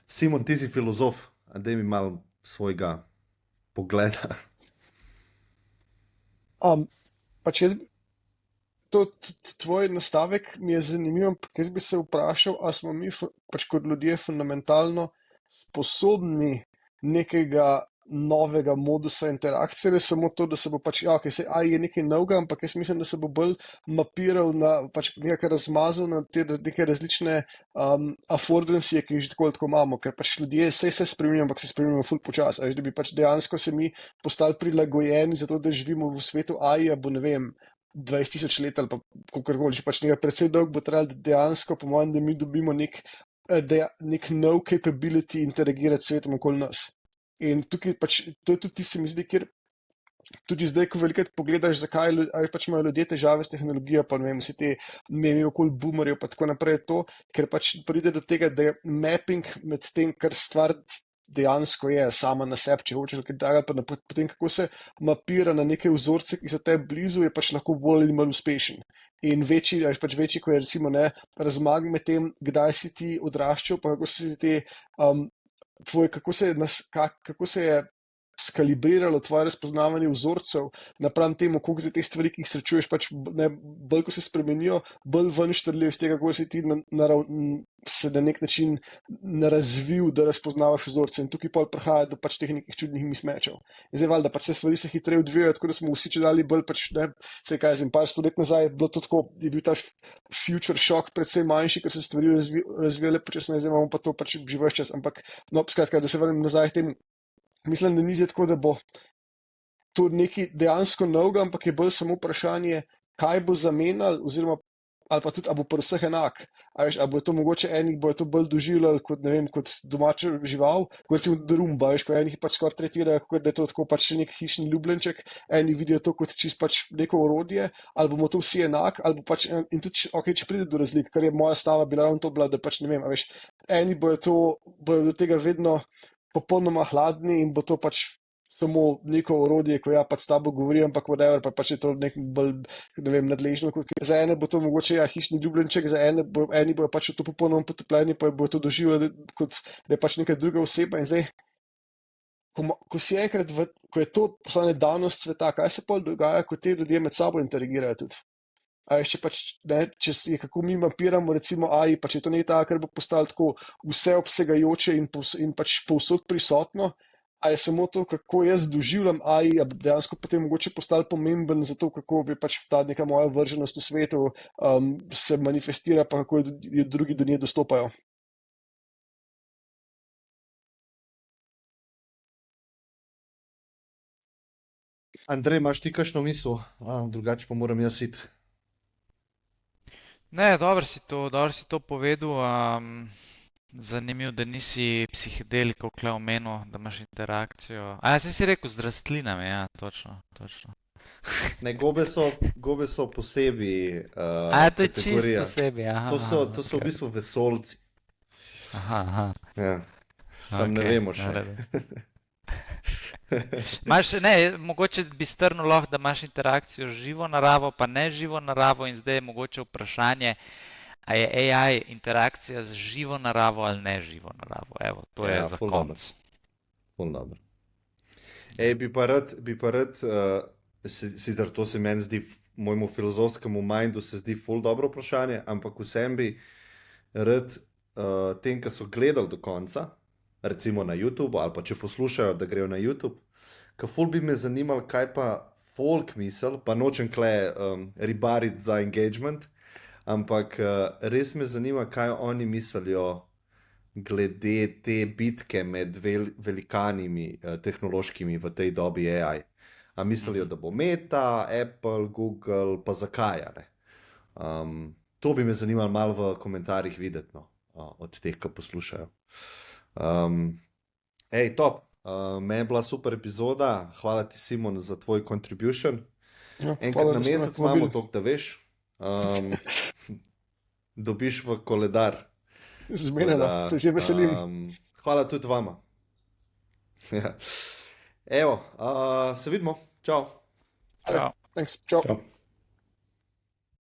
Simon, ti si filozof, a daj mi malo svojega pogleda. Pač jaz tvoj nastavek mi je zanimiv, ampak jaz bi se vprašal, ali smo mi pač kot ljudje fundamentalno sposobni nekega novega modusa interakcije, ali samo to, da se bo pač, AI je nekaj novega, ampak jaz mislim, da se bo bolj mapiral na, pač nekaj razmazal na te neke različne affordancije, ki jih že tako imamo, ker pač ljudje se spreminjajo, ampak se spreminjajo ful počas, da bi pač dejansko se mi postali prilagojeni za to, da živimo v svetu AI-ja, bo ne vem, 20,000 let ali pa kakorkoli, že pač nekaj predvsej dolg bo trajalo, da dejansko, po mojem, da mi dobimo nek nov capability interagirati s svetom okoli nas. In tukaj pač, to je tudi se mi zdi, kjer tudi zdaj, ko velikrat pogledaš, zakaj pač imajo ljudje težave s tehnologijo, pa ne vem, vsi te memi okoli boomerjev, pa tako naprej, to, ker pač pride do tega, da je mapping med tem, kar stvar dejansko je sama na sebi, če hočeš kaj daga, pa potem kako se mapira na neke vzorce, ki so te blizu, je pač lahko bolj ali manj uspešen. In večji, ko je recimo razmag med tem, kdaj si ti odraščal, pa kako si ti kako se je skalibriralo tvoje razpoznavanje vzorcev napram temu, koliko za te stvari, ki jih srečuješ, pač bolj, ko se spremenijo, bolj ven štrlijo iz tega, kako si ti se na nek način razvil, da razpoznavaš vzorce. In tukaj pol prihaja do pač teh nekih čudnih mismečev. In zdaj valjda, pač se stvari se hitreje odvijajo, tako da smo vsi čedalje bolj pač, ne, se kaj zim, par 100 let nazaj je bilo to tako, je bil ta future shock predvsej manjši, ker se stvari razvijale počasneje, zdaj imamo pa to pač že ves čas. Ampak, no, skratka, da se vrnem nazaj k temu. Mislim, da ni zdaj tako, da bo to nekaj dejansko novega, ampak je bolj samo vprašanje, kaj bo zamenjal, oziroma ali pa tudi, ali bo pri vseh enak. Ali bo to mogoče enih, bo to bolj doživljali kot, ne vem, kot domačo žival, kot recimo Rumba, ko enih pač skoraj tretirajo, kot da je to tako pač nek hišni ljubljenček, eni vidijo to kot čist pač neko orodje, ali bomo to vsi enak, ali bo pač, in tudi, okay, če pride do razlik, kar je moja stava bila ravno to bila, da pač ne vem, veš, eni bojo do tega vedno popolnoma hladni in bo to pač samo neko orodje, ko ja pač s tabo govori, ampak whatever, pa pač je to nek bolj, ne vem, nadležno. Za ene bo to mogoče hišni ljubljenček, za eni bojo pač to popolnoma potopljeni, pa bojo to doživljali kot da je pač neka druga oseba. In zdaj, ko si enkrat, ko je to postane danost sveta, kaj se pol dogaja, ko te ljudje med sabo interagirajo tudi? A če pač, ne, če si kako mi mapiramo, recimo AI, pa če to ne je tako, ker bo postalo tako vseobsegajoče in pač povsod prisotno, a je samo to, kako jaz doživljam AI, a dejansko potem mogoče postalo pomemben za to, kako bi pač ta neka moja vrženost v svetu se manifestira, pa kako drugi do nje dostopajo. Andrej, imaš ti kakšno misel? Drugače pa moram jaz iti. Ne, dobro si to povedal. Zanimivo, da nisi psihedelikov kle omenil, da imaš interakcijo. Saj si rekel z rastlinami, ja, točno. Ne, gobe so posebej to je kategorija. čisto posebej, aha. To so v bistvu vesoljci. Aha. Ja, sam ne vemo še. Mogoče bi strnil lahko, da imaš interakcijo z živo naravo, pa ne živo naravo, in zdaj je mogoče vprašanje, a je AI interakcija z živo naravo ali ne živo naravo. Evo, to je za konec. Ful dobro. Bi pa rad, sicer to se meni zdi, mojemu filozofskemu mindu se zdi ful dobro vprašanje, ampak vsem bi rad tem, ki so gledali do konca, recimo na YouTube, ali pa če poslušajo, da grejo na YouTube, ka ful bi me zanimalo, kaj pa folk misel, pa nočem kle ribariti za engagement, ampak res me zanima, kaj oni mislijo glede te bitke med velikanimi tehnološkimi v tej dobi AI. A mislijo, da bo Meta, Apple, Google, pa zakaj, ne? To bi me zanimalo malo v komentarjih videti, no, od teh, ki poslušajo. Top, meni je bila super epizoda, hvala ti, Simon, za tvoj contribution. Enkrat na mesec imamo toliko, da veš. Dobiš v koledar. Zmenjeno, se že veselim. Hvala tudi vama. Evo, se vidimo. Čau. Thanks. Čau.